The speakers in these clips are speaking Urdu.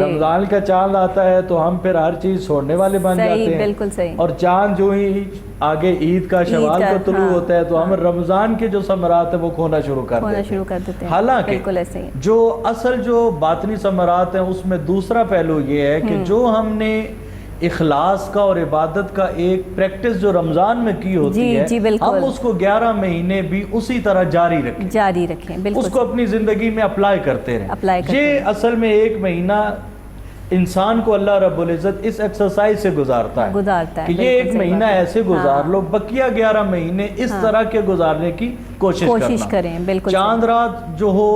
رمضان کا چاند آتا ہے تو ہم پھر ہر چیز چھوڑنے والے بن جاتے ہیں، بالکل صحیح، اور چاند جو ہی آگے عید کا شوال کو طلوع ہوتا ہے تو ہم رمضان کے جو ثمرات ہیں وہ کھونا شروع کر دیتے ہیں۔ حالانکہ جو اصل جو باطنی ثمرات ہیں اس میں دوسرا پہلو یہ ہے کہ جو ہم نے اخلاص کا اور عبادت کا ایک پریکٹس جو رمضان میں کی ہوتی ہے، ہم اس کو 11 مہینے بھی اسی طرح جاری رکھیں، اس کو اپنی زندگی میں اپلائی کرتے رہیں۔ یہ اصل میں ایک مہینہ انسان کو اللہ رب العزت اس ایکسرسائز سے گزارتا ہے کہ یہ ایک مہینہ ایسے گزار لو، بقیہ 11 مہینے اس طرح کے گزارنے کی کوشش کریں۔ چاند رات جو ہو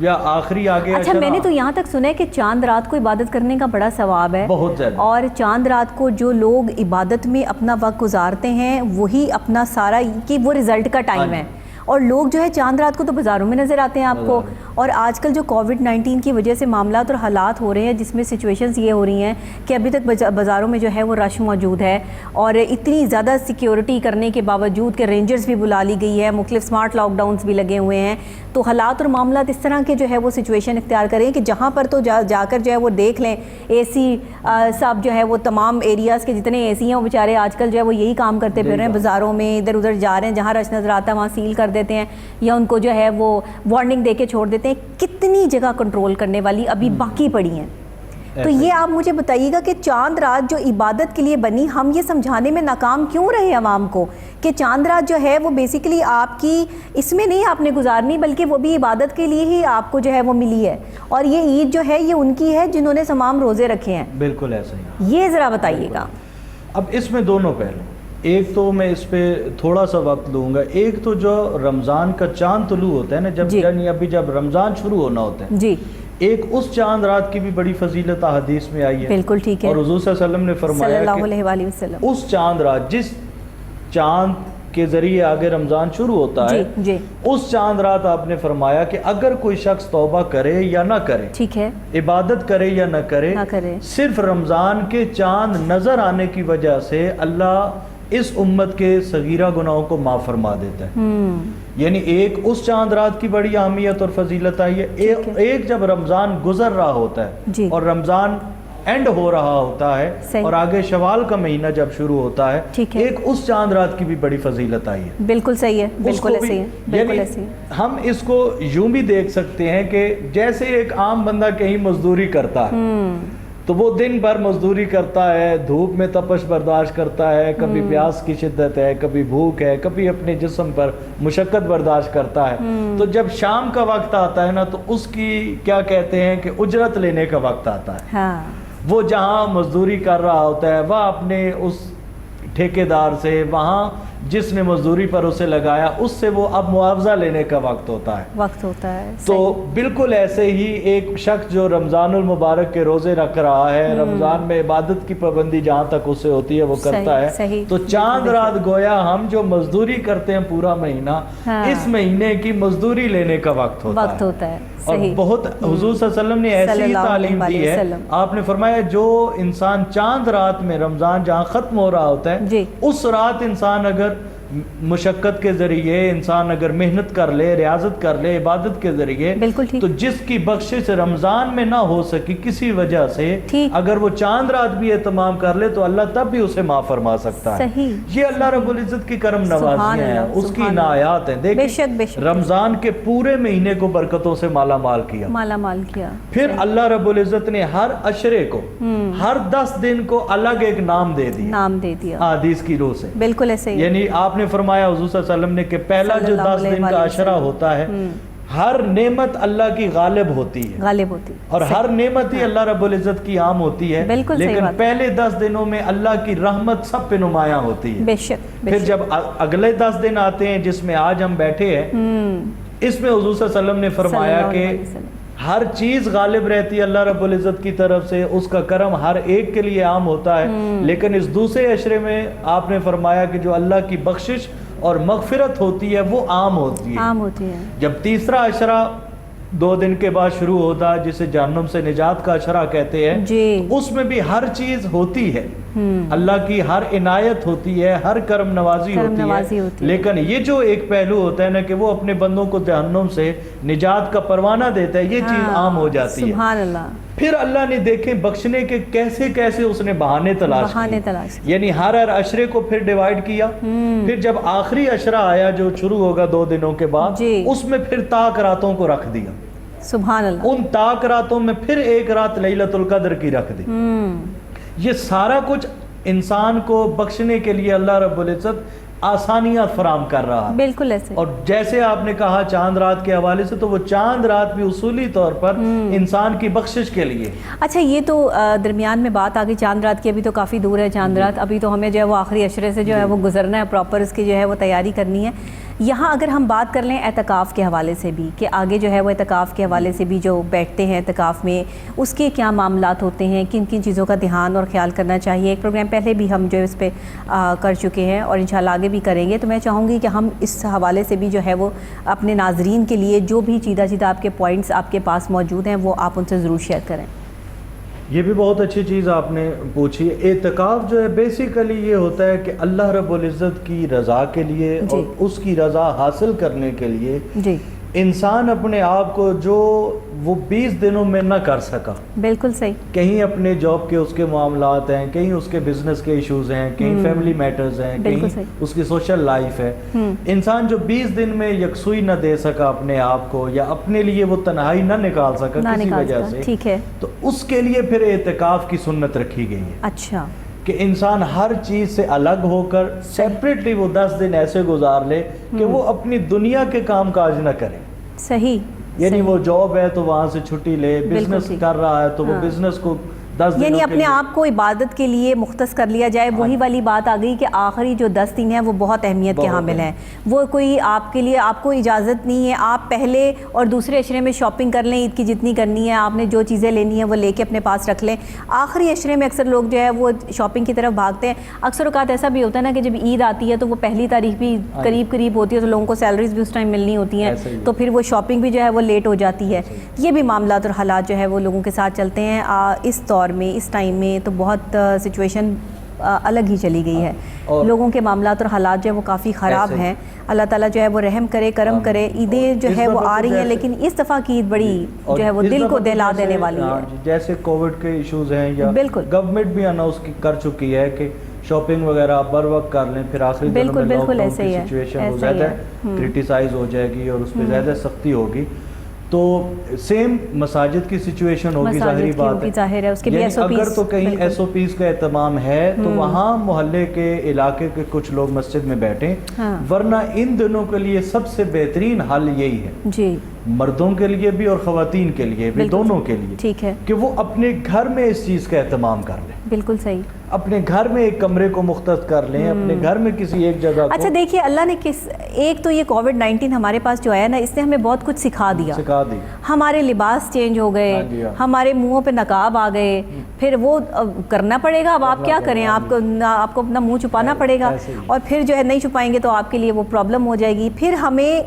یا آخری آگے اچھا، میں نے تو یہاں تک سنا ہے کہ چاند رات کو عبادت کرنے کا بڑا ثواب ہے، بہت زیادہ، اور چاند رات کو جو لوگ عبادت میں اپنا وقت گزارتے ہیں وہی اپنا سارا کہ وہ رزلٹ کا ٹائم ہے، اور لوگ جو ہے چاند رات کو تو بازاروں میں نظر آتے ہیں آپ کو، اور آج کل جو کووڈ-19 کی وجہ سے معاملات اور حالات ہو رہے ہیں جس میں سچویشنز یہ ہو رہی ہیں کہ ابھی تک بازاروں میں جو ہے وہ رش موجود ہے، اور اتنی زیادہ سیکیورٹی کرنے کے باوجود کہ رینجرز بھی بلا لی گئی ہے، مختلف سمارٹ لاک ڈاؤنز بھی لگے ہوئے ہیں، تو حالات اور معاملات اس طرح کے جو ہے وہ سچویشن اختیار کریں کہ جہاں پر تو جا کر جو ہے وہ دیکھ لیں اے سی سب جو ہے وہ تمام ایریاز کے جتنے اے سی ہیں وہ بیچارے آج کل جو ہے وہ یہی کام کرتے پھر رہے ہیں، بازاروں میں ادھر ادھر جا رہے ہیں، جہاں رش نظر آتا ہے وہاں سیل کر دیتے ہیں یا ان کو جو ہے وہ وارننگ دے کے چھوڑ دیتے ہیں۔ کتنی جگہ کنٹرول کرنے والی ابھی باقی پڑی ہیں، تو یہ آپ مجھے بتائیے گا کہ چاند رات جو عبادت کے لیے بنی، ہم یہ سمجھانے میں ناکام کیوں رہے عوام کو کہ چاند رات جو ہے وہ بیسیکلی آپ کی اس میں نہیں آپ نے گزارنی، بلکہ وہ بھی عبادت کے لیے ہی آپ کو جو ہے وہ ملی ہے، اور یہ عید جو ہے یہ ان کی ہے جنہوں نے تمام روزے رکھے ہیں۔ بالکل ایسا ہی، یہ ذرا بتائیے گا۔ اب اس میں دونوں پہلو، ایک تو میں اس پہ تھوڑا سا وقت لوں گا، ایک تو جو رمضان کا چاند طلوع ہوتا ہے نا، جب رمضان شروع ہونا ہوتا ہے جی، ایک اس چاند رات کی بھی بڑی فضیلت حدیث میں آئی ہے، بالکل ٹھیک ہے، اور حضور صلی اللہ علیہ وسلم نے فرمایا کہ اس چاند رات، جس چاند کے ذریعے آگے رمضان شروع ہوتا ہے، اس چاند رات آپ نے فرمایا کہ اگر کوئی شخص توبہ کرے یا نہ کرے، ٹھیک ہے، عبادت کرے یا نہ کرے، صرف رمضان کے چاند نظر آنے کی وجہ سے اللہ اس امت کے صغیرہ گناہوں کو معاف فرما دیتا ہے۔ یعنی ایک اس چاند رات کی بڑی اہمیت اور فضیلت آئی ہے، ایک جب رمضان گزر رہا ہوتا ہے اور رمضان اینڈ ہو رہا ہوتا ہے اور آگے شوال کا مہینہ جب شروع ہوتا ہے، ایک اس چاند رات کی بھی بڑی فضیلت آئی ہے۔ بالکل صحیح ہے، بالکل ایسے ہے، بالکل ایسے ہے۔ ہم اس کو یوں بھی دیکھ سکتے ہیں کہ جیسے ایک عام بندہ کہیں مزدوری کرتا ہے تو وہ دن بھر مزدوری کرتا ہے، دھوپ میں تپش برداشت کرتا ہے، کبھی پیاس کی شدت ہے، کبھی بھوک ہے، کبھی اپنے جسم پر مشقت برداشت کرتا ہے، تو جب شام کا وقت آتا ہے نا تو اس کی کیا کہتے ہیں کہ اجرت لینے کا وقت آتا ہے۔ وہ جہاں مزدوری کر رہا ہوتا ہے وہ اپنے اس ٹھیکیدار سے، وہاں جس نے مزدوری پر اسے لگایا، اس سے وہ اب معاوضہ لینے کا وقت ہوتا ہے۔ تو بالکل ایسے ہی ایک شخص جو رمضان المبارک کے روزے رکھ رہا ہے، رمضان میں عبادت کی پابندی جہاں تک اسے ہوتی ہے وہ کرتا ہے، تو چاند رات گویا ہم جو مزدوری کرتے ہیں پورا مہینہ، اس مہینے کی مزدوری لینے کا وقت ہوتا ہے۔ اور بہت حضور صلی اللہ علیہ وسلم نے ایسی تعلیم دی ہے، آپ نے فرمایا جو انسان چاند رات میں رمضان جہاں ختم ہو رہا ہوتا ہے، اس رات انسان اگر مشقت کے ذریعے، انسان اگر محنت کر لے، ریاضت کر لے عبادت کے ذریعے، تو جس کی بخشش رمضان میں نہ ہو سکی کسی وجہ سے، اگر وہ چاند رات بھی اہتمام کر لے تو اللہ تب بھی اسے معاف فرما سکتا ہے۔ یہ اللہ رب العزت کی کرم نوازیاں ہیں، اس کی عنایات ہیں۔ دیکھیں رمضان کے پورے مہینے کو برکتوں سے مالا مال کیا، پھر اللہ رب العزت نے ہر عشرے کو، ہر 10 دن کو الگ ایک نام دے دیا حدیث کی روح سے۔ بالکل ایسے، یعنی آپ نے فرمایا حضور صلی اللہ علیہ وسلم نے کہ پہلا جو 10 دن کا عشرہ ہوتا ہے، ہر نعمت اللہ کی غالب ہوتی ہے، اور ہر نعمت ہی اللہ رب العزت کی عام ہوتی ہے، لیکن پہلے 10 دنوں میں اللہ کی رحمت سب پہ نمایاں ہوتی ہے۔ پھر جب اگلے 10 دن آتے ہیں جس میں آج ہم بیٹھے ہیں، اس میں حضور صلی اللہ علیہ وسلم نے فرمایا کہ ہر چیز غالب رہتی ہے اللہ رب العزت کی طرف سے، اس کا کرم ہر ایک کے لیے عام ہوتا ہے، لیکن اس دوسرے عشرے میں آپ نے فرمایا کہ جو اللہ کی بخشش اور مغفرت ہوتی ہے وہ عام ہوتی ہے۔ جب تیسرا عشرہ 2 دن کے بعد شروع ہوتا ہے جسے جہنم سے نجات کا عشرہ کہتے ہیں، اس میں بھی ہر چیز ہوتی ہے، اللہ کی ہر عنایت ہوتی ہے، ہر کرم نوازی ہوتی ہے، لیکن یہ جو ایک پہلو ہوتا ہے نا کہ وہ اپنے بندوں کو جہنم سے نجات کا پروانہ دیتا ہے، یہ چیز عام ہو جاتی ہے۔ سبحان اللہ۔ پھر اللہ نے دیکھیں بخشنے کے کیسے کیسے اس نے بہانے تلاش کیے، یعنی ہر عشرے کو پھر ڈیوائیڈ کیا، پھر جب آخری عشرہ آیا جو شروع ہوگا 2 دنوں کے بعد، اس میں پھر طاق راتوں کو رکھ دیا، سبحان اللہ، ان طاق راتوں میں پھر ایک رات لیلۃ القدر کی رکھ دی۔ یہ سارا کچھ انسان کو بخشنے کے لیے اللہ رب العزت آسانیاں فراہم کر رہا ہے، بالکل ایسے۔ اور جیسے آپ نے کہا چاند رات کے حوالے سے، تو وہ چاند رات بھی اصولی طور پر انسان کی بخشش کے لیے۔ اچھا، یہ تو درمیان میں بات آگئی چاند رات کی، ابھی تو کافی دور ہے چاند رات، ابھی تو ہمیں جو ہے وہ آخری عشرے سے جو ہے وہ گزرنا ہے، پراپر اس کی جو ہے وہ تیاری کرنی ہے۔ یہاں اگر ہم بات کر لیں اعتکاف کے حوالے سے بھی، کہ آگے جو ہے وہ اعتکاف کے حوالے سے بھی جو بیٹھتے ہیں اعتکاف میں، اس کے کیا معاملات ہوتے ہیں، کن کن چیزوں کا دھیان اور خیال کرنا چاہیے؟ ایک پروگرام پہلے بھی ہم جو ہے اس پہ کر چکے ہیں اور انشاءاللہ آگے بھی کریں گے، تو میں چاہوں گی کہ ہم اس حوالے سے بھی جو ہے وہ اپنے ناظرین کے لیے جو بھی چیدہ آپ کے پوائنٹس آپ کے پاس موجود ہیں وہ آپ ان سے ضرور شیئر کریں۔ یہ بھی بہت اچھی چیز آپ نے پوچھی۔ اعتکاف جو ہے بیسیکلی یہ ہوتا ہے کہ اللہ رب العزت کی رضا کے لیے اور اس کی رضا حاصل کرنے کے لیے انسان اپنے آپ کو جو وہ 20 دنوں میں نہ کر سکا، بالکل صحیح، کہیں اپنے جاب کے اس کے معاملات ہیں، کہیں اس کے بزنس کے ایشوز ہیں، کہیں فیملی میٹرز ہیں، کہیں اس کی سوشل لائف ہے، انسان جو 20 دن میں یکسوئی نہ دے سکا اپنے آپ کو، یا اپنے لیے وہ تنہائی نہ نکال سکا کسی وجہ سے، ٹھیک ہے، تو اس کے لیے پھر اعتکاف کی سنت رکھی گئی ہے۔ اچھا، کہ انسان ہر چیز سے الگ ہو کر سیپریٹلی وہ 10 دن ایسے گزار لے کہ وہ اپنی دنیا کے کام کاج نہ کرے۔ صحیح، یعنی وہ جاب ہے تو وہاں سے چھٹی لے، بزنس کر رہا ہے تو وہ بزنس کو 10 یعنی اپنے آپ کو عبادت کے لیے مختص کر لیا جائے۔ وہی والی بات آ گئی کہ آخری جو 10 دن ہیں وہ بہت اہمیت کے حامل ہیں، وہ کوئی آپ کے لیے آپ کو اجازت نہیں ہے آپ پہلے اور دوسرے عشرے میں شاپنگ کر لیں، عید کی جتنی کرنی ہے آپ نے جو چیزیں لینی ہیں وہ لے کے اپنے پاس رکھ لیں۔ آخری عشرے میں اکثر لوگ جو ہے وہ شاپنگ کی طرف بھاگتے ہیں۔ اکثر اوقات ایسا بھی ہوتا ہے نا کہ جب عید آتی ہے تو وہ پہلی تاریخ بھی قریب ہوتی ہے تو لوگوں کو سیلریز بھی اس ٹائم ملنی ہوتی ہیں، تو پھر وہ شاپنگ بھی جو ہے وہ لیٹ ہو جاتی ہے۔ یہ بھی معاملات اور حالات جو ہے وہ لوگوں کے ساتھ چلتے ہیں اس دور میں، اس ٹائم میں تو بہت سچویشن الگ ہی چلی گئی ہے، لوگوں کے معاملات اور حالات جو ہے وہ کافی خراب ہیں۔ اللہ تعالیٰ جو ہے وہ رحم کرے، کرم کرے۔ عیدیں جو ہے وہ آ رہی ہیں لیکن اس دفعہ کی عید بڑی جو ہے وہ دل کو دہلا دینے والی ہے۔ جیسے کووڈ کے ایشوز ہیں یا گورنمنٹ بھی اناؤنس کر چکی ہے کہ شاپنگ وغیرہ بر وقت کر لیں، پھر آخری دنوں میں لاک ڈاؤن کی سچویشن ہو زیادہ کرٹیسائز ہو جائے گی اور اس پہ زیادہ سختی ہوگی، تو سیم مساجد کی سچویشن ہوگی، ظاہری بات ہے۔ یعنی اگر تو کہیں ایس او پیز کا اہتمام ہے تو وہاں محلے کے علاقے کے کچھ لوگ مسجد میں بیٹھیں، ورنہ ان دنوں کے لیے سب سے بہترین حل یہی ہے، مردوں کے لیے بھی اور خواتین کے لیے بھی، دونوں کے لیے، ٹھیک ہے، کہ وہ اپنے گھر میں اس چیز کا اہتمام کر لیں۔ بالکل صحیح، اپنے گھر میں ایک کمرے کو مختص کر لیں، اپنے گھر میں کسی ایک جگہ کو۔ اچھا دیکھیے، اللہ نے ایک تو یہ کووڈ-19 ہمارے پاس جو آیا نا، اس نے ہمیں بہت کچھ سکھا دیا، ہمارے لباس چینج ہو گئے، ہمارے منہوں پہ نقاب آ گئے، پھر وہ کرنا پڑے گا، اب آپ کیا کریں، آپ کو اپنا منہ چھپانا پڑے گا، اور پھر جو ہے نہیں چھپائیں گے تو آپ کے لیے وہ پرابلم ہو جائے گی۔ پھر ہمیں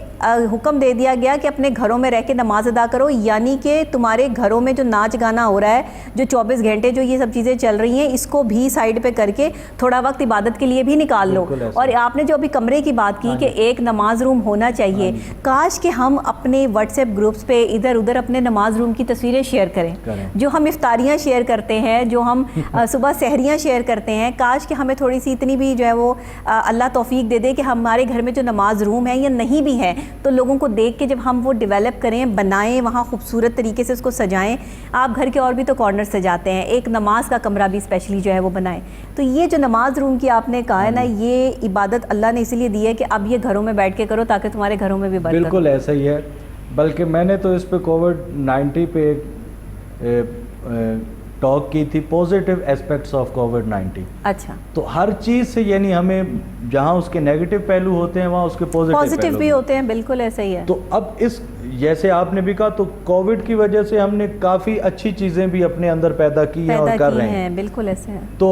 حکم دے دیا گیا کہ اپنے گھروں میں رہ کے نماز ادا کرو، یعنی کہ تمہارے گھروں میں جو ناچ گانا ہو رہا ہے، جو 24 گھنٹے جو یہ سب چیزیں چل رہی ہیں، اس کو بھی سائیڈ پہ کر کے تھوڑا وقت عبادت کے لیے بھی نکال لو۔ اور آپ نے جو ابھی کمرے کی بات کی کہ ایک نماز روم ہونا چاہیے، کاش کہ ہم اپنے واٹس ایپ گروپس پہ ادھر ادھر اپنے نماز روم کی تصویریں شیئر کریں، جو ہم افطاریاں شیئر کرتے ہیں، جو ہم صبح سحریاں شیئر کرتے ہیں، کاش کہ ہمیں تھوڑی سی اتنی بھی جو ہے وہ اللہ توفیق دے دے کہ ہمارے گھر میں جو نماز روم ہے یا نہیں بھی ہے تو لوگوں کو دیکھ کے جب ہم وہ ڈیولپ کریں، بنائیں، وہاں خوبصورت طریقے سے اس کو سجائیں۔ آپ گھر کے اور بھی تو کارنر سجاتے ہیں، ایک نماز کا کمرہ بھی اسپیشلی جو ہے وہ بنائیں۔ تو یہ جو نماز روم کی آپ نے کہا ہے نا، یہ عبادت اللہ نے اسی لیے دی ہے کہ اب یہ گھروں میں بیٹھ کے کرو تاکہ تمہارے گھروں میں بھی برکت۔ بالکل ایسا ہی ہے، بلکہ میں نے تو اس پہ کووڈ-19 پہ ٹاک کی تھی، پازیٹیو ایسپیکٹس آف کووڈ-19۔ اچھا، تو ہر چیز سے یعنی ہمیں جہاں اس کے نیگیٹو پہلو ہوتے ہیں وہاں اس کے پازیٹیو بھی ہوتے ہیں، بالکل ایسا ہی ہے۔ تو اب اس جیسے آپ نے بھی کہا تو کووڈ کی وجہ سے ہم نے کافی اچھی چیزیں بھی اپنے اندر پیدا کی ہیں اور کر رہے ہیں، بالکل ایسے ہیں۔ تو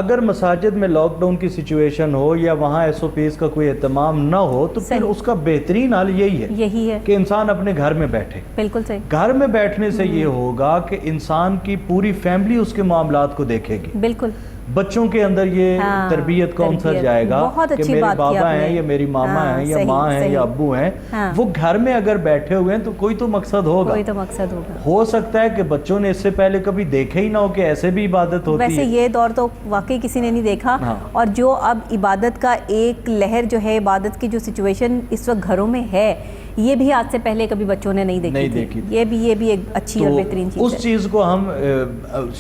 اگر مساجد میں لاک ڈاؤن کی سچویشن ہو یا وہاں ایس او پیز کا کوئی اہتمام نہ ہو تو پھر اس کا بہترین حل یہی ہے کہ انسان اپنے گھر میں بیٹھے۔ بالکل صحیح، گھر میں بیٹھنے سے یہ ہوگا کہ انسان کی پوری فیملی اس کے معاملات کو دیکھے گی۔ بالکل، بچوں کے اندر یہ تربیت کا عنصر جائے گا کہ میرے بابا ہیں یا میری ماما ہیں یا ماں ہیں یا ابو ہیں، وہ گھر میں اگر بیٹھے ہوئے ہیں تو کوئی تو مقصد ہوگا, کوئی تو مقصد ہوگا. ہو سکتا ہے کہ بچوں نے اس سے پہلے کبھی دیکھا ہی نہ ہو کہ ایسے بھی عبادت ہوتی ہے. ویسے یہ دور تو واقعی کسی نے نہیں دیکھا, اور جو اب عبادت کا ایک لہر جو ہے, عبادت کی جو سچویشن اس وقت گھروں میں ہے, یہ بھی آج سے پہلے کبھی بچوں نے نہیں دیکھی تھی. یہ بھی ایک اچھی اور بہترین چیز ہے. اس چیز کو ہم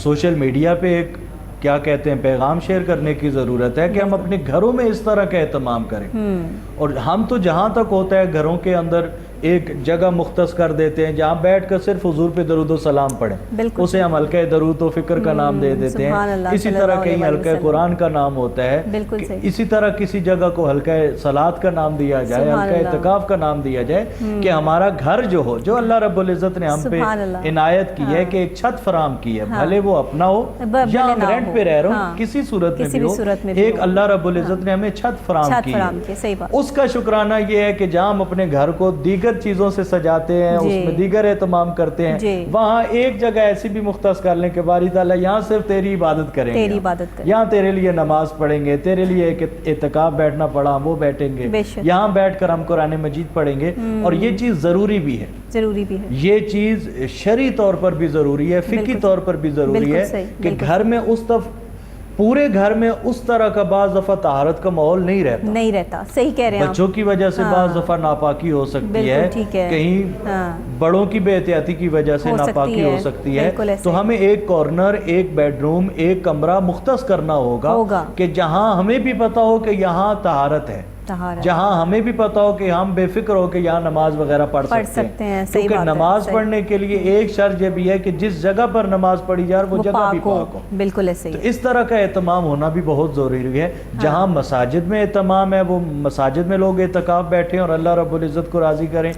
سوشل میڈیا پہ ایک کیا کہتے ہیں پیغام شیئر کرنے کی ضرورت ہے کہ ہم اپنے گھروں میں اس طرح کا اہتمام کریں. اور ہم تو جہاں تک ہوتا ہے گھروں کے اندر ایک جگہ مختص کر دیتے ہیں جہاں بیٹھ کر صرف حضور پہ درود و سلام پڑھیں, اسے ہم حلقہ درود و فکر کا نام دے دیتے ہیں. اسی طرح کہیں حلقہ قرآن کا نام ہوتا ہے, اسی طرح کسی جگہ کو حلقہ صلات کا نام دیا جائے, حلقہ اعتکاف کا نام دیا جائے, کہ ہمارا گھر جو ہو, جو اللہ رب العزت نے ہم پہ عنایت کی ہے کہ ایک چھت فراہم کی ہے, بھلے وہ اپنا ہو یا ہم رینٹ پہ رہ رہے ہوں, کسی صورت میں بھی ہو, ایک اللہ رب العزت نے ہمیں چھت فراہم کی ہے. اس کا شکرانہ یہ ہے کہ جہاں ہم اپنے گھر کو دیگر چیزوں سے سجاتے ہیں, اس میں دیگر اہتمام کرتے ہیں, وہاں ایک جگہ ایسی بھی مختص کر لیں کہ باری تعالیٰ یہاں صرف تیری عبادت کریں گے, یہاں تیرے لیے نماز پڑھیں گے, تیرے لیے ایک اعتکاف بیٹھنا پڑا وہ بیٹھیں گے, یہاں بیٹھ کر ہم قرآن مجید پڑھیں گے. اور یہ چیز ضروری بھی ہے, یہ چیز شرعی طور پر بھی ضروری ہے, فقہی طور پر بھی ضروری ہے کہ گھر میں پورے گھر میں اس طرح کا بعض دفعہ طہارت کا ماحول نہیں رہتا. صحیح کہہ رہے ہیں. بچوں کی وجہ سے بعض دفعہ ناپاکی ہو سکتی ہے, کہیں بڑوں کی بے احتیاطی کی وجہ سے ناپاکی ہو سکتی ہے, تو ہمیں ایک کارنر, ایک بیڈ روم, ایک کمرہ مختص کرنا ہوگا کہ جہاں ہمیں بھی پتا ہو کہ یہاں طہارت ہے, جہاں ہمیں بھی پتا ہو کہ ہم بے فکر ہو کہ یہاں نماز وغیرہ پڑھ سکتے ہیں. کیونکہ نماز پڑھنے کے لیے ایک شرط یہ بھی ہے کہ جس جگہ پر نماز پڑھی جائے وہ جگہ بھی پاک ہو. بالکل ایسے ہی. تو اس طرح کا اہتمام ہونا بھی بہت ضروری ہے. جہاں مساجد میں اہتمام ہے, وہ مساجد میں لوگ اعتکاف بیٹھیں اور اللہ رب العزت کو راضی کریں.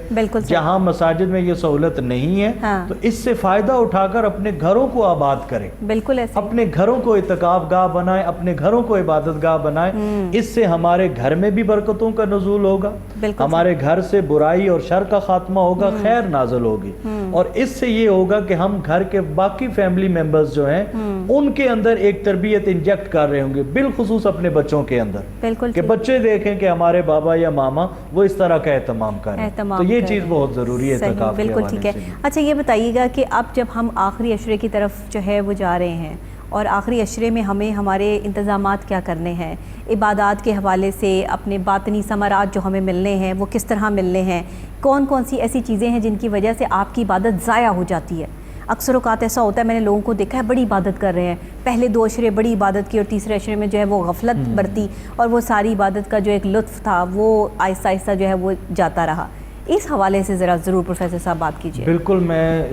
جہاں مساجد میں یہ سہولت نہیں ہے تو اس سے فائدہ اٹھا کر اپنے گھروں کو آباد کریں. بالکل ایسے. اپنے گھروں کو اعتکاف گاہ بنائیں, اپنے گھروں کو عبادت گاہ بنائیں. اس سے ہمارے گھر میں بھی برکتوں کا نزول ہوگا, ہمارے گھر سے برائی اور شر کا خاتمہ ہوگا, خیر نازل ہوگی. اور اس سے یہ ہوگا کہ ہم گھر کے باقی فیملی ممبرز جو ہیں ان کے اندر ایک تربیت انجیکٹ کر رہے ہوں گے, بالخصوص اپنے بچوں کے اندر, کہ بچے دیکھیں کہ ہمارے بابا یا ماما وہ اس طرح کا اہتمام کریں. تو یہ چیز بہت ضروری ہے اعتکاف کے حوالے سے. بالکل ٹھیک ہے. اچھا یہ بتائیے گا کہ اب جب ہم آخری عشرے کی طرف جو ہے وہ جا رہے ہیں, اور آخری عشرے میں ہمیں ہمارے انتظامات کیا کرنے ہیں, عبادات کے حوالے سے اپنے باطنی ثمرات جو ہمیں ملنے ہیں وہ کس طرح ملنے ہیں, کون کون سی ایسی چیزیں ہیں جن کی وجہ سے آپ کی عبادت ضائع ہو جاتی ہے. اکثر اوقات ایسا ہوتا ہے, میں نے لوگوں کو دیکھا ہے بڑی عبادت کر رہے ہیں, پہلے 2 عشرے بڑی عبادت کی اور تیسرے عشرے میں جو ہے وہ غفلت برتی, اور وہ ساری عبادت کا جو ایک لطف تھا وہ آہستہ آہستہ جو ہے وہ جاتا رہا. اس حوالے سے ذرا ضرور پروفیسر صاحب بات کیجیے. بالکل, میں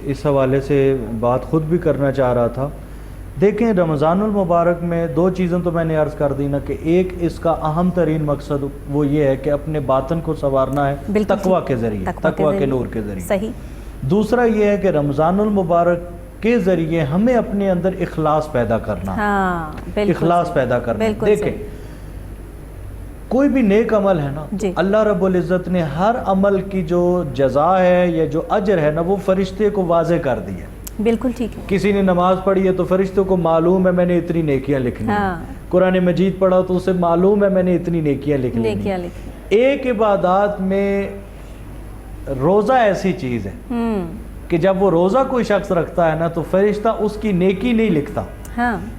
اس حوالے سے بات خود بھی کرنا چاہ رہا تھا. دیکھیں, رمضان المبارک میں 2 چیزیں تو میں نے عرض کر دی نا, کہ ایک اس کا اہم ترین مقصد وہ یہ ہے کہ اپنے باطن کو سنوارنا ہے تقویٰ کے ذریعے, تقویٰ کے نور کے ذریعے. صحیح. دوسرا یہ ہے کہ رمضان المبارک کے ذریعے ہمیں اپنے اندر اخلاص پیدا کرنا, اخلاص پیدا کرنا. دیکھیں, کوئی بھی نیک عمل ہے نا, اللہ رب العزت نے ہر عمل کی جو جزا ہے یا جو اجر ہے نا وہ فرشتے کو واضح کر دی ہے. بالکل ٹھیک ہے. کسی نے نماز پڑھی ہے تو فرشتوں کو معلوم ہے میں نے اتنی نیکیاں لکھنی ہیں. قرآن مجید پڑھا تو اسے معلوم ہے میں نے اتنی نیکیاں لکھنی ہیں. ایک عبادات میں روزہ ایسی چیز ہے کہ جب وہ روزہ کوئی شخص رکھتا ہے نا تو فرشتہ اس کی نیکی نہیں لکھتا,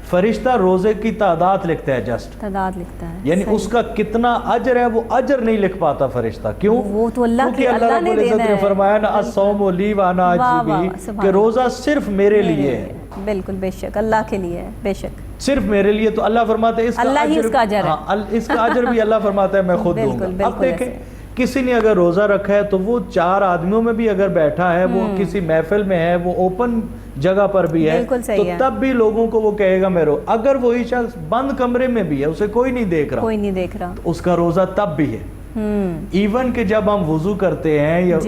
فرشتہ روزے کی تعداد لکھتا ہے, جسٹ تعداد لکھتا ہے. یعنی اس کا کتنا اجر ہے وہ اجر نہیں لکھ پاتا فرشتہ. کیوں؟ وہ تو اللہ رب العزت نے فرمایا نا الصوم لی وانا اجزی بہ, کہ روزہ صرف میرے لیے ہے. بالکل, بے شک اللہ کے لیے ہے, بے شک صرف میرے لیے. تو اللہ فرماتا ہے اس کا اجر, اس کا اجر بھی اللہ فرماتا ہے میں خود دوں گا. اب دیکھیں, کسی نے اگر روزہ رکھا ہے تو وہ 4 آدمیوں میں بھی اگر بیٹھا ہے, وہ کسی محفل میں ہے, وہ اوپن جگہ پر بھی ہے, تو تب بھی لوگوں کو وہ کہے گا میں اگر وہی شخص بند کمرے میں بھی ہے, اسے کوئی نہیں دیکھ رہا, اس کا روزہ تب بھی ہے. ایون کہ جب ہم وضو کرتے ہیں یا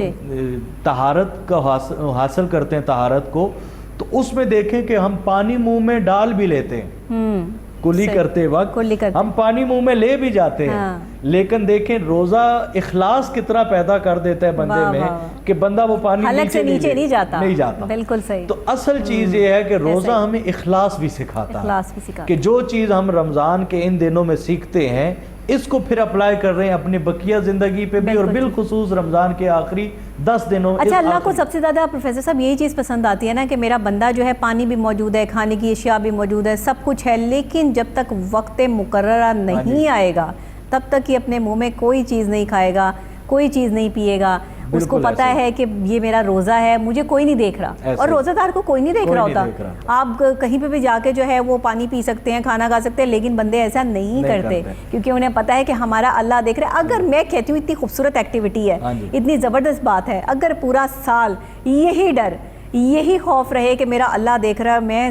طہارت کا حاصل کرتے ہیں طہارت کو, تو اس میں دیکھیں کہ ہم پانی منہ میں ڈال بھی لیتے ہیں, کلی کرتے وقت ہم پانی منہ میں لے بھی جاتے ہیں. لیکن دیکھیں روزہ اخلاص کتنا پیدا کر دیتا ہے بندے میں کہ بندہ وہ پانی نیچے نہیں جاتا. بالکل صحیح. تو اصل چیز یہ ہے کہ روزہ ہمیں اخلاص بھی سکھاتا ہے, کہ جو چیز ہم رمضان کے ان دنوں میں سیکھتے ہیں اس کو پھر اپلائی کر رہے ہیں اپنی بقیہ زندگی پہ بھی، اور بالخصوص رمضان کے آخری 10 دنوں. اچھا، اللہ کو سب سے زیادہ پروفیسر صاحب یہی چیز پسند آتی ہے نا کہ میرا بندہ جو ہے پانی بھی موجود ہے، کھانے کی اشیاء بھی موجود ہے، سب کچھ ہے، لیکن جب تک وقت مقررہ نہیں آئے گا تب تک یہ اپنے منہ میں کوئی چیز نہیں کھائے گا، کوئی چیز نہیں پیے گا. اس کو پتا ہے کہ یہ میرا روزہ ہے، مجھے کوئی نہیں دیکھ رہا، اور روزہ دار کو کوئی نہیں دیکھ رہا ہوتا. آپ کہیں پہ بھی جا کے جو ہے وہ پانی پی سکتے ہیں، کھانا کھا سکتے ہیں، لیکن بندے ایسا نہیں کرتے کیونکہ انہیں پتا ہے کہ ہمارا اللہ دیکھ رہا ہے. اگر میں کہتی ہوں اتنی خوبصورت ایکٹیویٹی ہے، اتنی زبردست بات ہے، اگر پورا سال یہی ڈر، یہی خوف رہے کہ میرا اللہ دیکھ رہا ہے، میں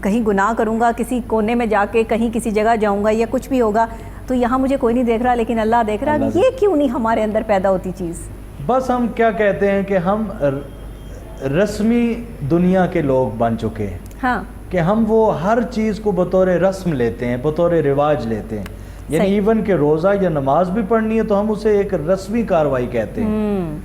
کہیں گناہ کروں گا، کسی کونے میں جا کے کہیں کسی جگہ جاؤں گا یا کچھ بھی ہوگا تو یہاں مجھے کوئی نہیں دیکھ رہا لیکن اللہ دیکھ رہا، یہ کیوں نہیں ہمارے اندر پیدا ہوتی چیز؟ بس ہم کیا کہتے ہیں کہ ہم رسمی دنیا کے لوگ بن چکے ہیں. ہاں، کہ ہم وہ ہر چیز کو بطور رسم لیتے ہیں، بطور رواج لیتے ہیں. یعنی ایون کہ روزہ یا نماز بھی پڑھنی ہے تو ہم اسے ایک رسمی کاروائی کہتے ہیں.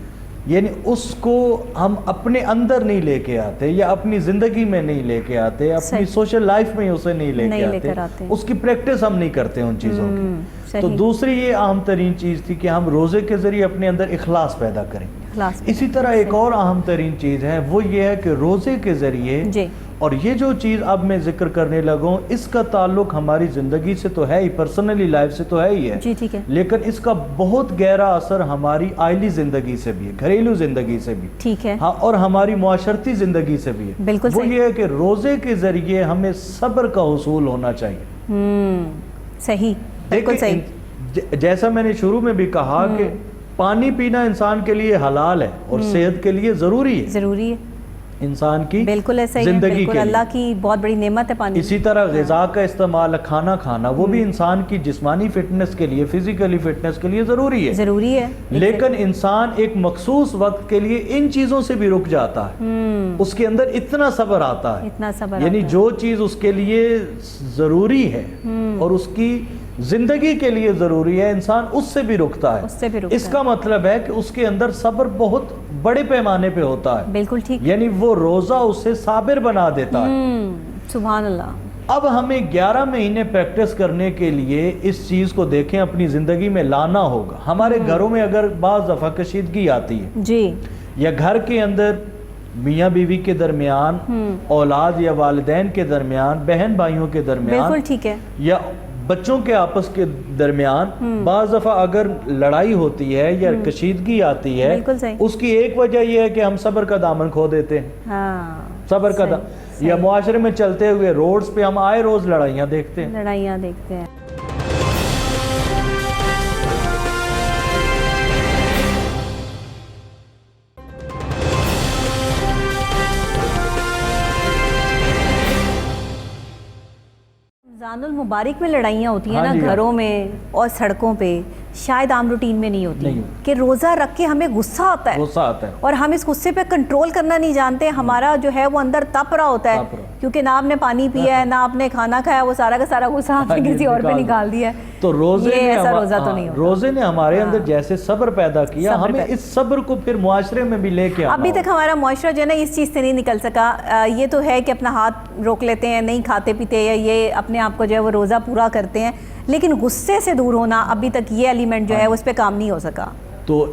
یعنی اس کو ہم اپنے اندر نہیں لے کے آتے، یا اپنی زندگی میں نہیں لے کے آتے، اپنی سوشل لائف میں اسے نہیں لے کے آتے، اس کی پریکٹس ہم نہیں کرتے ان چیزوں کی. تو دوسری یہ اہم ترین چیز تھی کہ ہم روزے کے ذریعے اپنے اندر اخلاص پیدا کریں. اسی طرح ایک اور اہم ترین چیز ہے، وہ یہ ہے کہ روزے کے ذریعے، اور یہ جو چیز اب میں ذکر کرنے لگوں اس کا تعلق ہماری زندگی سے تو ہے ہی، پرسنلی لائف سے تو ہے ہی ہے، لیکن اس کا بہت گہرا اثر ہماری آئلی زندگی سے بھی ہے، گھریلو زندگی سے بھی، ٹھیک ہے، اور ہماری معاشرتی زندگی سے بھی ہے. وہ یہ ہے کہ روزے کے ذریعے ہمیں صبر کا حصول ہونا چاہیے. صحیح، بالکل صحیح. جیسا میں نے شروع میں بھی کہا کہ پانی پینا انسان کے لیے حلال ہے اور صحت کے لیے ضروری ہے انسان کی زندگی کے، اللہ کی بہت بڑی نعمت ہے پانی. اسی طرح غذا کا استعمال، کھانا کھانا، وہ بھی انسان کی جسمانی فٹنس کے لیے، فزیکلی فٹنس کے لیے ضروری ہے. لیکن انسان ایک مخصوص وقت کے لیے ان چیزوں سے بھی رک جاتا ہے، اس کے اندر اتنا صبر آتا ہے، یعنی جو چیز اس کے لیے ضروری ہے اور اس کی زندگی کے لیے ضروری ہے، انسان اس سے بھی رکتا ہے. اس کا مطلب ہے کہ اس کے اندر صبر بہت بڑے پیمانے پہ ہوتا ہے. بالکل ٹھیک. یعنی وہ روزہ اسے صابر بنا دیتا ہے. سبحان اللہ. اب ہمیں 11 مہینے پریکٹس کرنے کے لیے اس چیز کو دیکھیں اپنی زندگی میں لانا ہوگا. ہمارے گھروں میں اگر بعض دفعہ کشیدگی آتی ہے جی، یا گھر کے اندر میاں بیوی کے درمیان، اولاد یا والدین کے درمیان، بہن بھائیوں کے درمیان، بالکل ٹھیک ہے، یا بچوں کے آپس کے درمیان بعض دفعہ اگر لڑائی ہوتی ہے یا کشیدگی آتی ہے، اس کی ایک وجہ یہ ہے کہ ہم صبر کا دامن کھو دیتے ہیں. صبر کا دامن، یا معاشرے میں چلتے ہوئے روڈز پہ ہم آئے روز لڑائیاں دیکھتے ہیں. رمضان المبارک میں لڑائیاں ہوتی ہیں نا گھروں میں اور سڑکوں پہ، شاید عام روٹین میں نہیں ہوتی کہ روزہ رکھ کے ہمیں غصہ آتا ہے اور ہم اس غصے پہ کنٹرول کرنا نہیں جانتے. ہمارا جو ہے وہ اندر تپ رہا ہوتا ہے کیونکہ نہ آپ نے پانی پیا ہے، نہ آپ نے کھانا کھایا، وہ سارا کا سارا غصہ آپ نے کسی اور پہ نکال دیا ہے. تو روزے نے ہمارے اندر جیسے صبر پیدا کیا، ہمیں اس صبر کو پھر معاشرے میں بھی لے کے آنا. ابھی تک ہمارا معاشرہ جو ہے نا اس چیز سے نہیں نکل سکا. یہ تو ہے کہ اپنا ہاتھ روک لیتے ہیں، نہیں کھاتے پیتے، یا یہ اپنے آپ کو جو ہے وہ روزہ پورا کرتے ہیں، لیکن غصے سے دور ہونا ابھی تک یہ ایلیمنٹ جو ہے اس پہ کام نہیں ہو سکا. تو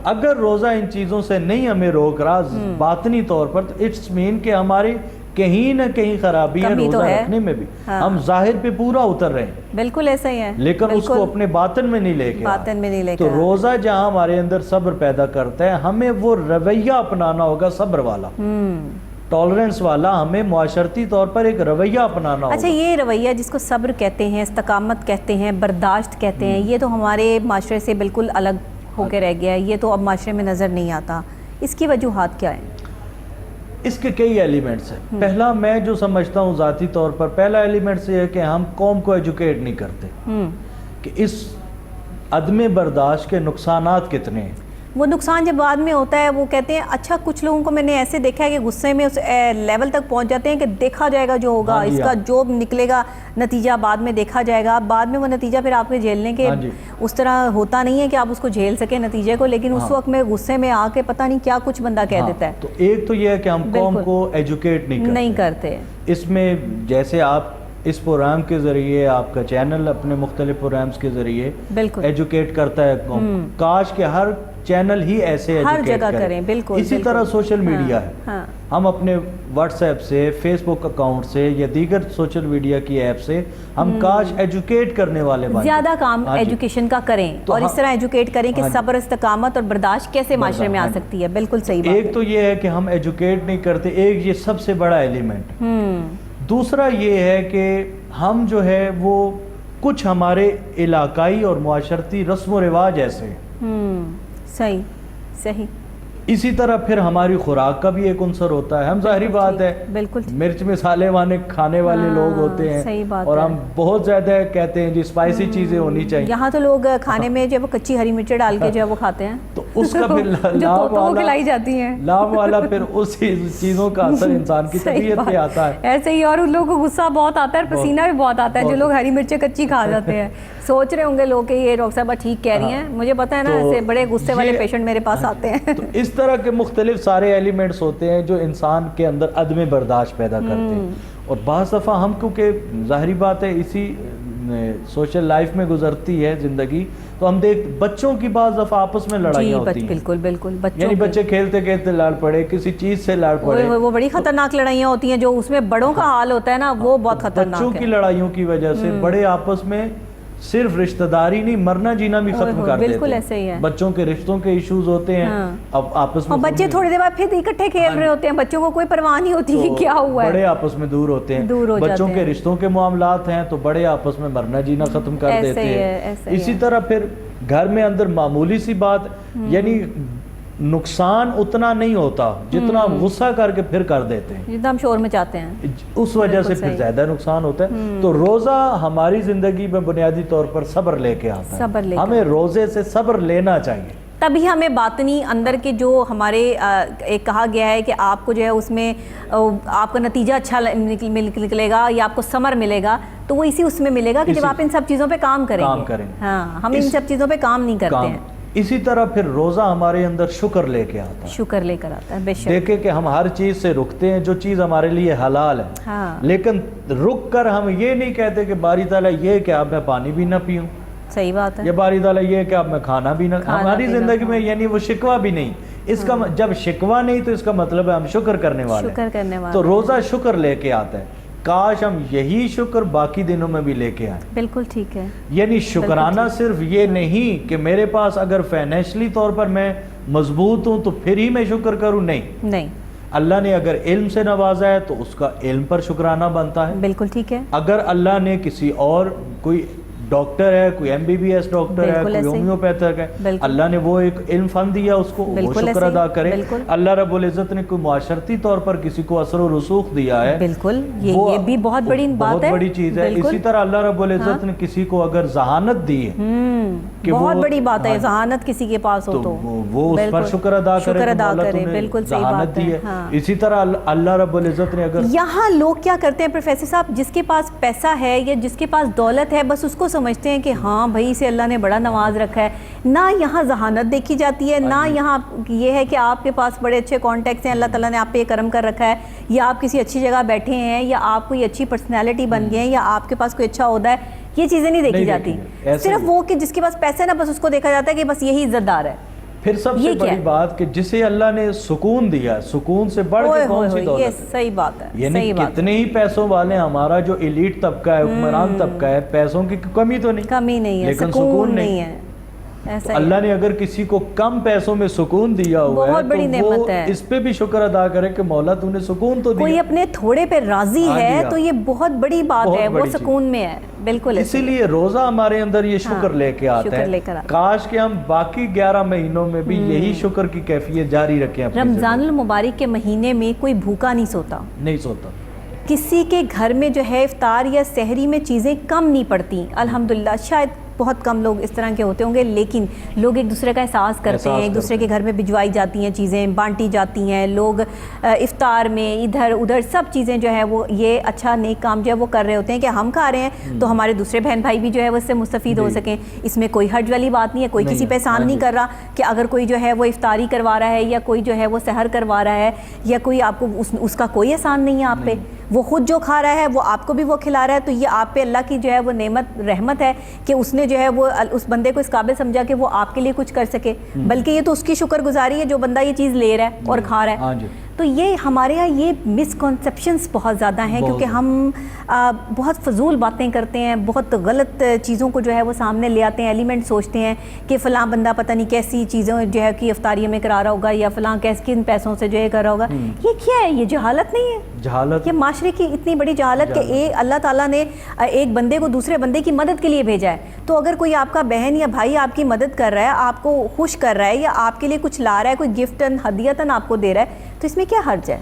اگر روزہ ان چیزوں سے نہیں ہمیں روک رہا باطنی طور پر، تو اٹس مین کہ ہماری کہیں نہ کہیں خرابی ہے روزہ رکھنے میں بھی. ہم ظاہر پہ پورا اتر رہے ہیں، بالکل ایسا ہی ہے، لیکن اس کو اپنے باطن میں نہیں لے کے. تو روزہ جہاں ہمارے اندر صبر پیدا کرتا ہے، ہمیں وہ رویہ اپنانا ہوگا صبر والا، ٹالرنس والا. ہمیں معاشرتی طور پر ایک رویہ اپنانا ہوگا. اچھا، یہ رویہ جس کو صبر کہتے ہیں، استقامت کہتے ہیں، برداشت کہتے ہیں، یہ تو ہمارے معاشرے سے بالکل الگ ہو کے رہ گیا ہے. یہ تو اب معاشرے میں نظر نہیں آتا. اس کی وجوہات کیا ہیں؟ اس کے کئی ایلیمنٹس ہیں. پہلا میں جو سمجھتا ہوں ذاتی طور پر، پہلا ایلیمنٹ یہ ہے کہ ہم قوم کو ایجوکیٹ نہیں کرتے کہ اس عدم برداشت کے نقصانات کتنے ہیں. وہ نقصان جب بعد میں ہوتا ہے وہ کہتے ہیں، اچھا کچھ لوگوں کو میں نے ایسے دیکھا ہے کہ غصے میں اس لیول تک پہنچ جاتے ہیں کہ دیکھا جائے گا جو ہوگا، اس کا جو نکلے گا نتیجہ بعد میں دیکھا جائے گا. بعد میں وہ نتیجہ پھر آپ کے جھیلنے کے اس طرح ہوتا نہیں ہے کہ آپ اس کو جھیل سکیں نتیجے کو، لیکن اس وقت میں غصے میں آ کے پتہ نہیں کیا کچھ بندہ کہہ دیتا ہے. تو ایک تو یہ ہے کہ ہم قوم کو ایجوکیٹ نہیں کرتے. کرتے اس میں جیسے آپ اس پروگرام کے ذریعے آپ کا چینل اپنے مختلف پروگرامز کے ذریعے بالکل ایجوکیٹ کرتا ہے. کاش کہ ہر چینل ہی ایسے ہر ایجوکیٹ جگہ کریں. بالکل اسی طرح سوشل میڈیا ہے. ہم اپنے واٹس ایپ سے، فیس بک اکاؤنٹ سے یا دیگر سوشل میڈیا کی ایپ سے ہم کاش ایجوکیٹ کرنے والے بنیں، زیادہ کام ایجوکیشن کا کریں اور اس طرح ایجوکیٹ کریں کہ صبر، استقامت اور برداشت کیسے معاشرے میں آ سکتی ہے. بالکل صحیح بات. ایک تو یہ ہے کہ ہم ایجوکیٹ نہیں کرتے، ایک یہ سب سے بڑا ایلیمنٹ. دوسرا یہ ہے کہ ہم جو ہے وہ کچھ ہمارے علاقائی اور معاشرتی رسم و رواج ایسے ہیں. صحیح صحیح. اسی طرح پھر ہماری خوراک کا بھی ایک عنصر ہوتا ہے. ہم ظاہری بات ہے بالکل مرچ مسالے وانے کھانے والے لوگ ہوتے ہیں اور ہم بہت زیادہ کہتے ہیں جی اسپائسی چیزیں ہونی چاہیے. یہاں تو لوگ کھانے میں جو کچی ہری مرچیں ڈال کے جو ہے وہ کھاتے ہیں، تو اس کا پھر کھلائی جاتی ہیں لام والا پھر اسی چیزوں کا اثر انسان کی طبیعت پہ آتا ہے. ایسے ہی. اور ان لوگوں کو غصہ بہت آتا ہے اور پسینہ بھی بہت آتا ہے جو لوگ ہری مرچیں کچی کھا جاتے ہیں. سوچ رہے ہوں گے لوگ کہ یہ ڈاکٹر صاحبہ ٹھیک کہہ رہی ہیں. مجھے پتہ ہے نا ایسے بڑے غصے والے پیشنٹ میرے پاس آتے ہیں. تو اس طرح کے مختلف سارے ایلیمنٹس ہوتے ہیں جو انسان کے اندر عدم برداشت پیدا کرتے ہیں. اور بعض دفعہ ہم کیونکہ ظاہری بات ہے اسی سوشل لائف میں گزرتی ہے زندگی، تو ہم بچوں کی بعض دفعہ آپس میں لڑائیاں ہوتی ہیں. بالکل بالکل. یعنی بچے کھیلتے کھیلتے لڑ پڑے، کسی چیز سے لڑ پڑے. وہ بڑی خطرناک لڑائیاں ہوتی ہیں جو اس میں بڑوں کا حال ہوتا ہے نا، وہ بہت خطرناک ہے. بچوں کی لڑائیوں کی وجہ سے بڑے آپس میں صرف رشتہ داری نہیں، مرنا جینا بھی ختم کر دیتے ہیں. بالکل ایسے ہی ہے. بچوں کے رشتوں کے ایشوز ہوتے ہیں اب آپس میں. اور بچے تھوڑی دیر بعد پھر اکٹھے کھیل رہے ہوتے ہیں، بچوں کو کوئی پرواہ نہیں ہوتی کہ کیا ہوا ہے. بڑے آپس میں دور ہوتے ہیں. بچوں کے رشتوں کے معاملات ہیں تو بڑے آپس میں مرنا جینا ختم کر دیتے ہیں. اسی طرح پھر گھر میں اندر معمولی سی بات، یعنی نقصان اتنا نہیں ہوتا جتنا ہم غصہ کر کے پھر کر دیتے ہیں، جتنا ہم شور مچاتے ہیں، اس وجہ سے پھر زیادہ نقصان ہوتا ہے. تو روزہ ہماری زندگی میں بنیادی طور پر صبر لے کے آتا ہے. ہمیں روزے سے صبر لینا چاہیے. تبھی ہمیں باطنی اندر کے جو ہمارے ایک کہا گیا ہے کہ آپ کو جو ہے اس میں آپ کا نتیجہ اچھا نکلے گا یا آپ کو ثمر ملے گا، تو وہ اس میں ملے گا کہ جب آپ ان سب چیزوں پہ کام کریں گے. ہاں، ہم ان سب چیزوں پہ کام نہیں کرتے ہیں. اسی طرح پھر روزہ ہمارے اندر شکر لے کے آتا ہے. شکر لے کر آتا ہے. بے شک. دیکھیں کہ ہم ہر چیز سے رکتے ہیں جو چیز ہمارے لیے حلال ہے، لیکن رک کر ہم یہ نہیں کہتے کہ باری تعالیٰ یہ کہ اب میں پانی بھی نہ پیوں. صحیح بات ہے. یہ باری تعالیٰ یہ کہ اب میں کھانا بھی نہ. ہماری زندگی میں یعنی وہ شکوہ بھی نہیں. اس کا جب شکوہ نہیں تو اس کا مطلب ہے ہم شکر کرنے والے ہیں. تو روزہ شکر لے کے آتا ہے. کاش ہم یہی شکر باقی دنوں میں بھی لے کے آئیں. بالکل ٹھیک ہے. یعنی شکرانہ صرف یہ نہیں کہ میرے پاس اگر فائنینشلی طور پر میں مضبوط ہوں تو پھر ہی میں شکر کروں. نہیں. اللہ نے اگر علم سے نوازا ہے تو اس کا علم پر شکرانہ بنتا ہے. بالکل ٹھیک ہے. اگر اللہ نے کسی اور کوئی ڈاکٹر ہے، کوئی MBBS ڈاکٹر ہے، کوئی ہومیوپیتھک ہے، اللہ نے وہ ایک علم فن دیا اس کو، وہ شکر ادا کرے. اللہ رب العزت نے کوئی معاشرتی طور پر کسی کو اثر و رسوخ دیا ہے، بالکل یہ بھی بہت بڑی بات ہے، بہت بڑی چیز ہے. اسی طرح اللہ رب العزت نے کسی کو اگر ذہانت دی ہے، بہت بڑی بات ہے ذہانت کسی کے پاس ہو تو وہ اس پر شکر ادا کرے. بالکل صحیح بات ہے. اسی طرح اللہ رب العزت نے اگر یہاں لوگ کیا کرتے ہیں پروفیسر صاحب، جس کے پاس پیسہ ہے یا جس کے پاس دولت ہے بس اس کو سمجھتے ہیں کہ ہاں بھائی اسے اللہ نے بڑا نواز رکھا ہے. نہ یہاں ذہانت دیکھی جاتی ہے، نہ یہاں یہ ہے کہ آپ کے پاس بڑے اچھے کانٹیکٹس ہیں، اللہ تعالیٰ نے آپ پہ کرم کر رکھا ہے، یا آپ کسی اچھی جگہ بیٹھے ہیں، یا آپ کوئی اچھی پرسنالٹی بن گئے ہیں، یا آپ کے پاس کوئی اچھا عہدہ ہے. یہ چیزیں نہیں دیکھی جاتی. صرف وہ کہ جس کے پاس پیسے نا بس اس کو دیکھا جاتا ہے کہ بس یہی عزت دار ہے. پھر سب سے بڑی بات کہ جسے اللہ نے سکون دیا، سکون سے بڑھ کے کون سی دولت ہے. صحیح بات ہے. یعنی کتنے ہی پیسوں والے ہمارا جو ایلیٹ طبقہ ہے، حکمران طبقہ ہے، پیسوں کی کمی تو نہیں، کمی نہیں ہے، لیکن سکون نہیں ہے. اللہ نے اگر کسی کو کم پیسوں میں سکون دیا ہوا ہے تو وہ اس پہ بھی شکر ادا کرے کہ مولا تو نے سکون تو دیا. کوئی اپنے تھوڑے پہ راضی ہے تو یہ بہت بڑی بات ہے، وہ سکون میں ہے. بالکل. اسی لیے روزہ ہمارے اندر یہ شکر لے کے آتا ہے. کاش کہ ہم باقی 11 مہینوں میں بھی یہی شکر کی کیفیت جاری رکھیں. رمضان المبارک کے مہینے میں کوئی بھوکا نہیں سوتا. کسی کے گھر میں جو ہے افطار یا سحری میں چیزیں کم نہیں پڑتی الحمدللہ. شاید بہت کم لوگ اس طرح کے ہوتے ہوں گے، لیکن لوگ ایک دوسرے کا احساس کرتے ہیں، ایک دوسرے کے گھر میں بھجوائی جاتی ہیں، چیزیں بانٹی جاتی ہیں. لوگ افطار میں ادھر ادھر سب چیزیں جو ہے وہ یہ اچھا نیک کام جو ہے وہ کر رہے ہوتے ہیں کہ ہم کھا رہے ہیں تو ہمارے دوسرے بہن بھائی بھی جو ہے وہ اس سے مستفید ہو سکیں. اس میں کوئی حرج والی بات نہیں ہے، کوئی کسی پہ احسان نہیں کر رہا کہ اگر کوئی جو ہے وہ افطاری کروا رہا ہے یا کوئی جو ہے وہ سحر کروا رہا ہے یا کوئی آپ کو اس کا کوئی احسان نہیں ہے آپ پہ. وہ خود جو کھا رہا ہے وہ آپ کو بھی وہ کھلا رہا ہے، تو یہ آپ پہ اللہ کی جو ہے وہ نعمت رحمت ہے کہ اس نے جو ہے وہ اس بندے کو اس قابل سمجھا کہ وہ آپ کے لیے کچھ کر سکے، بلکہ یہ تو اس کی شکر گزاری ہے جو بندہ یہ چیز لے رہا ہے اور کھا رہا ہے۔ تو یہ ہمارے یہاں یہ مسکنسیپشنز بہت زیادہ ہیں، کیونکہ ہم بہت فضول باتیں کرتے ہیں، بہت غلط چیزوں کو جو ہے وہ سامنے لے آتے ہیں، ایلیمنٹ سوچتے ہیں کہ فلاں بندہ پتہ نہیں کیسی چیزوں جو ہے کہ افطاریوں میں کرا رہا ہوگا، یا فلاں کن پیسوں سے جو ہے کر رہا ہوگا۔ یہ کیا ہے؟ یہ جہالت نہیں ہے؟ جہالت، یہ معاشرے کی اتنی بڑی جہالت کہ اللہ تعالیٰ نے ایک بندے کو دوسرے بندے کی مدد کے لیے بھیجا ہے، تو اگر کوئی آپ کا بہن یا بھائی آپ کی مدد کر رہا ہے، آپ کو خوش کر رہا ہے، یا آپ کے لیے کچھ لا رہا ہے، کوئی گفٹن ہدیتاً آپ کو دے رہا ہے، تو اس میں کیا حرج ہے؟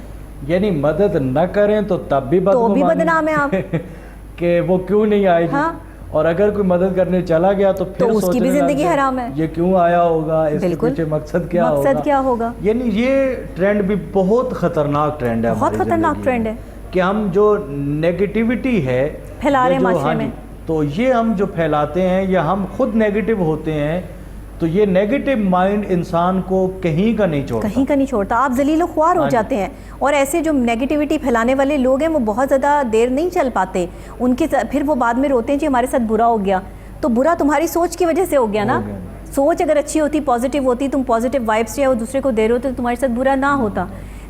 یعنی مدد نہ کریں تو تب بھی بدنام ہے آپ کہ وہ کیوں نہیں آئے جی، اور اگر کوئی مدد کرنے چلا گیا تو پھر اس کی بھی زندگی حرام ہے، یہ کیوں آیا ہوگا، اس کے پیچھے مقصد کیا ہوگا۔ یعنی یہ ٹرینڈ بھی بہت خطرناک ٹرینڈ ہے، بہت خطرناک ٹرینڈ ہے کہ ہم جو نیگیٹیوٹی ہے پھیلا رہے ہیں معاشرے میں، تو یہ ہم جو پھیلاتے ہیں یا ہم خود نیگیٹو ہوتے ہیں، تو یہ نیگیٹو مائنڈ انسان کو کہیں کا نہیں چھوڑتا، آپ ذلیل و خوار ہو جاتے ہیں۔ اور ایسے جو نیگیٹیوٹی پھیلانے والے لوگ ہیں وہ بہت زیادہ دیر نہیں چل پاتے، ان کے پھر وہ بعد میں روتے ہیں جی ہمارے ساتھ برا ہو گیا، تو برا تمہاری سوچ کی وجہ سے ہو گیا نا۔ سوچ اگر اچھی ہوتی، پازیٹیو ہوتی، تم پازیٹیو وائبس جو ہے وہ دوسرے کو دے رہے ہوتے تو تمہارے ساتھ برا نہ ہوتا۔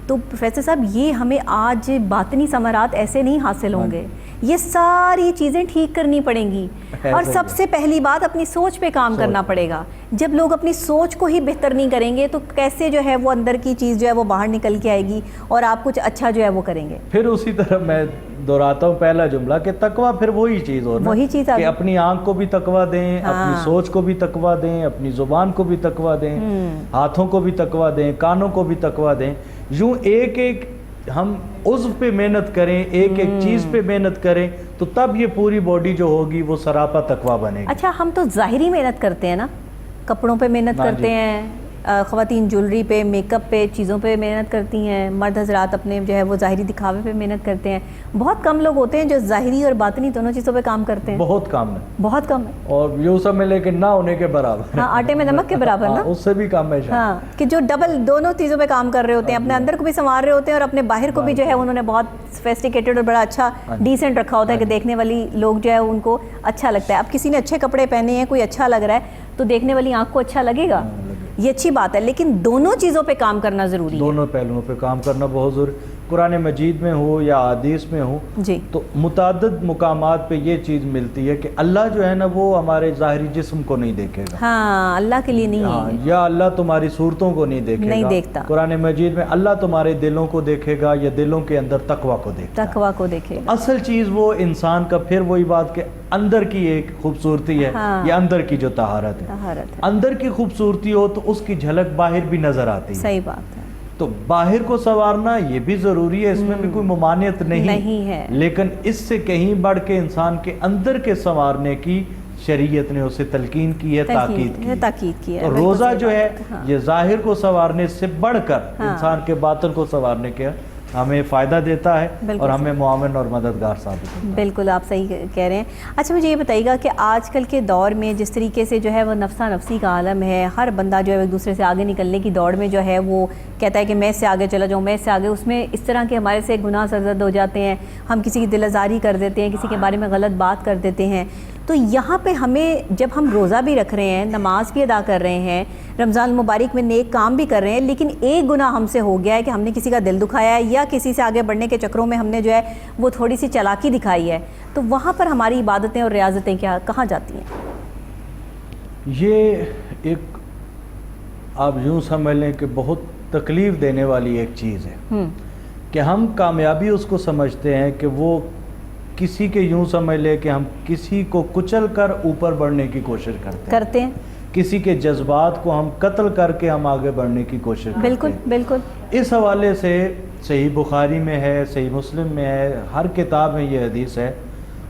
تو پروفیسر صاحب یہ ہمیں آج باطنی ثمرات ایسے نہیں حاصل ہوں گے، یہ ساری چیزیں ٹھیک کرنی پڑیں گی، اور سب سے پہلی بات اپنی سوچ پہ کام کرنا پڑے گا۔ جب لوگ اپنی سوچ کو ہی بہتر نہیں کریں گے تو کیسے جو ہے وہ اندر کی چیز جو ہے وہ باہر نکل کے آئے گی اور آپ کچھ اچھا جو ہے وہ کریں گے۔ پھر اسی طرح میں دہراتا ہوں پہلا جملہ کہ تقویٰ پھر وہی چیز ہونا، وہی چیز کہ اپنی آنکھ کو بھی تقویٰ دیں، اپنی سوچ کو بھی تقویٰ دیں، اپنی زبان کو بھی تقویٰ دیں، ہاتھوں کو بھی تقویٰ دیں، کانوں کو بھی تقویٰ دیں۔ یوں ایک ایک ہم عضو پہ محنت کریں، ایک ایک چیز پہ محنت کریں، تو تب یہ پوری باڈی جو ہوگی وہ سراپا تقویٰ بنے گی۔ اچھا ہم تو ظاہری محنت کرتے ہیں نا، کپڑوں پہ محنت کرتے ہیں، خواتین جولری پہ، میک اپ پہ، چیزوں پہ محنت کرتی ہیں، مرد حضرات اپنے جو ہے وہ ظاہری دکھاوے پہ محنت کرتے ہیں۔ بہت کم لوگ ہوتے ہیں جو ظاہری اور باطنی دونوں چیزوں پہ کام کرتے ہیں، بہت کم ہے، بہت کم ہے، اور یوں سب میں لیکن نہ ہونے کے برابر، ہاں آٹے میں نمک کے برابر نا، اس سے بھی کم ہے، ہاں کہ جو ڈبل دونوں چیزوں پہ کام کر رہے ہوتے ہیں، اپنے اندر کو بھی سنوار رہے ہوتے ہیں اور اپنے باہر کو بھی جو ہے انہوں نے بہت سوفیسٹیکیٹڈ اور بڑا اچھا ڈیسنٹ رکھا ہوتا ہے کہ دیکھنے والی لوگ جو ہے ان کو اچھا لگتا ہے۔ اب کسی نے اچھے کپڑے پہنے ہیں، کوئی اچھا لگ رہا ہے تو دیکھنے والی آنکھ کو اچھا لگے گا، یہ اچھی بات ہے، لیکن دونوں چیزوں پہ کام کرنا ضروری ہے، دونوں پہلوؤں پہ کام کرنا بہت ضروری۔ قرآن مجید میں ہو یا حدیث میں ہو جی، تو متعدد مقامات پہ یہ چیز ملتی ہے کہ اللہ جو ہے نا وہ ہمارے ظاہری جسم کو نہیں دیکھے گا، ہاں اللہ کے لیے نہیں ہے، یا اللہ تمہاری صورتوں کو نہیں دیکھے گا، نہیں دیکھتا۔ قرآن مجید میں اللہ تمہارے دلوں کو دیکھے گا یا دلوں کے اندر تقویٰ کو دیکھتا ہے، تقویٰ کو دیکھے گا۔ اصل چیز وہ انسان کا پھر وہی بات کہ اندر کی ایک خوبصورتی ہے، یا اندر کی جو طہارت ہے، اندر کی خوبصورتی ہو تو اس کی جھلک باہر بھی نظر آتی ہے، صحیح بات ہے۔ تو باہر کو سنوارنا یہ بھی ضروری ہے، اس میں بھی کوئی ممانعت نہیں ہے، لیکن اس سے کہیں بڑھ کے انسان کے اندر کے سنوارنے کی شریعت نے اسے تلقین کی ہے، تاکید کی ہے۔ اور روزہ جو ہے یہ ظاہر کو سنوارنے سے بڑھ کر انسان کے باطن کو سنوارنے کے ہمیں فائدہ دیتا ہے اور ہمیں معاون اور مددگار ثابت ہوتا ہے۔ بالکل آپ صحیح کہہ رہے ہیں۔ اچھا مجھے یہ بتائیے گا کہ آج کل کے دور میں جس طریقے سے جو ہے وہ نفسا نفسی کا عالم ہے، ہر بندہ جو ہے ایک دوسرے سے آگے نکلنے کی دوڑ میں جو ہے وہ کہتا ہے کہ میں اس سے آگے چلا جاؤں، میں اس سے آگے، اس میں اس طرح کے ہمارے سے گناہ سرزد ہو جاتے ہیں، ہم کسی کی دل آزاری کر دیتے ہیں، کسی کے بارے میں غلط بات کر دیتے ہیں۔ تو یہاں پہ ہمیں جب ہم روزہ بھی رکھ رہے ہیں، نماز بھی ادا کر رہے ہیں، رمضان المبارک میں نیک کام بھی کر رہے ہیں، لیکن ایک گناہ ہم سے ہو گیا ہے کہ ہم نے کسی کا دل دکھایا ہے، یا کسی سے آگے بڑھنے کے چکروں میں ہم نے جو ہے وہ تھوڑی سی چالاکی دکھائی ہے، تو وہاں پر ہماری عبادتیں اور ریاضتیں کہاں جاتی ہیں؟ یہ ایک آپ یوں سمجھ لیں کہ بہت تکلیف دینے والی ایک چیز ہے کہ ہم کامیابی اس کو سمجھتے ہیں کہ وہ کسی کے یوں سمجھ لے کہ ہم کسی کو کچل کر اوپر بڑھنے کی کوشش کرتے ہیں، کسی کے جذبات کو ہم قتل کر کے ہم آگے بڑھنے کی کوشش کرتے ہیں۔ بالکل اس حوالے سے صحیح بخاری میں ہے، صحیح مسلم میں ہے، ہر کتاب میں یہ حدیث ہے،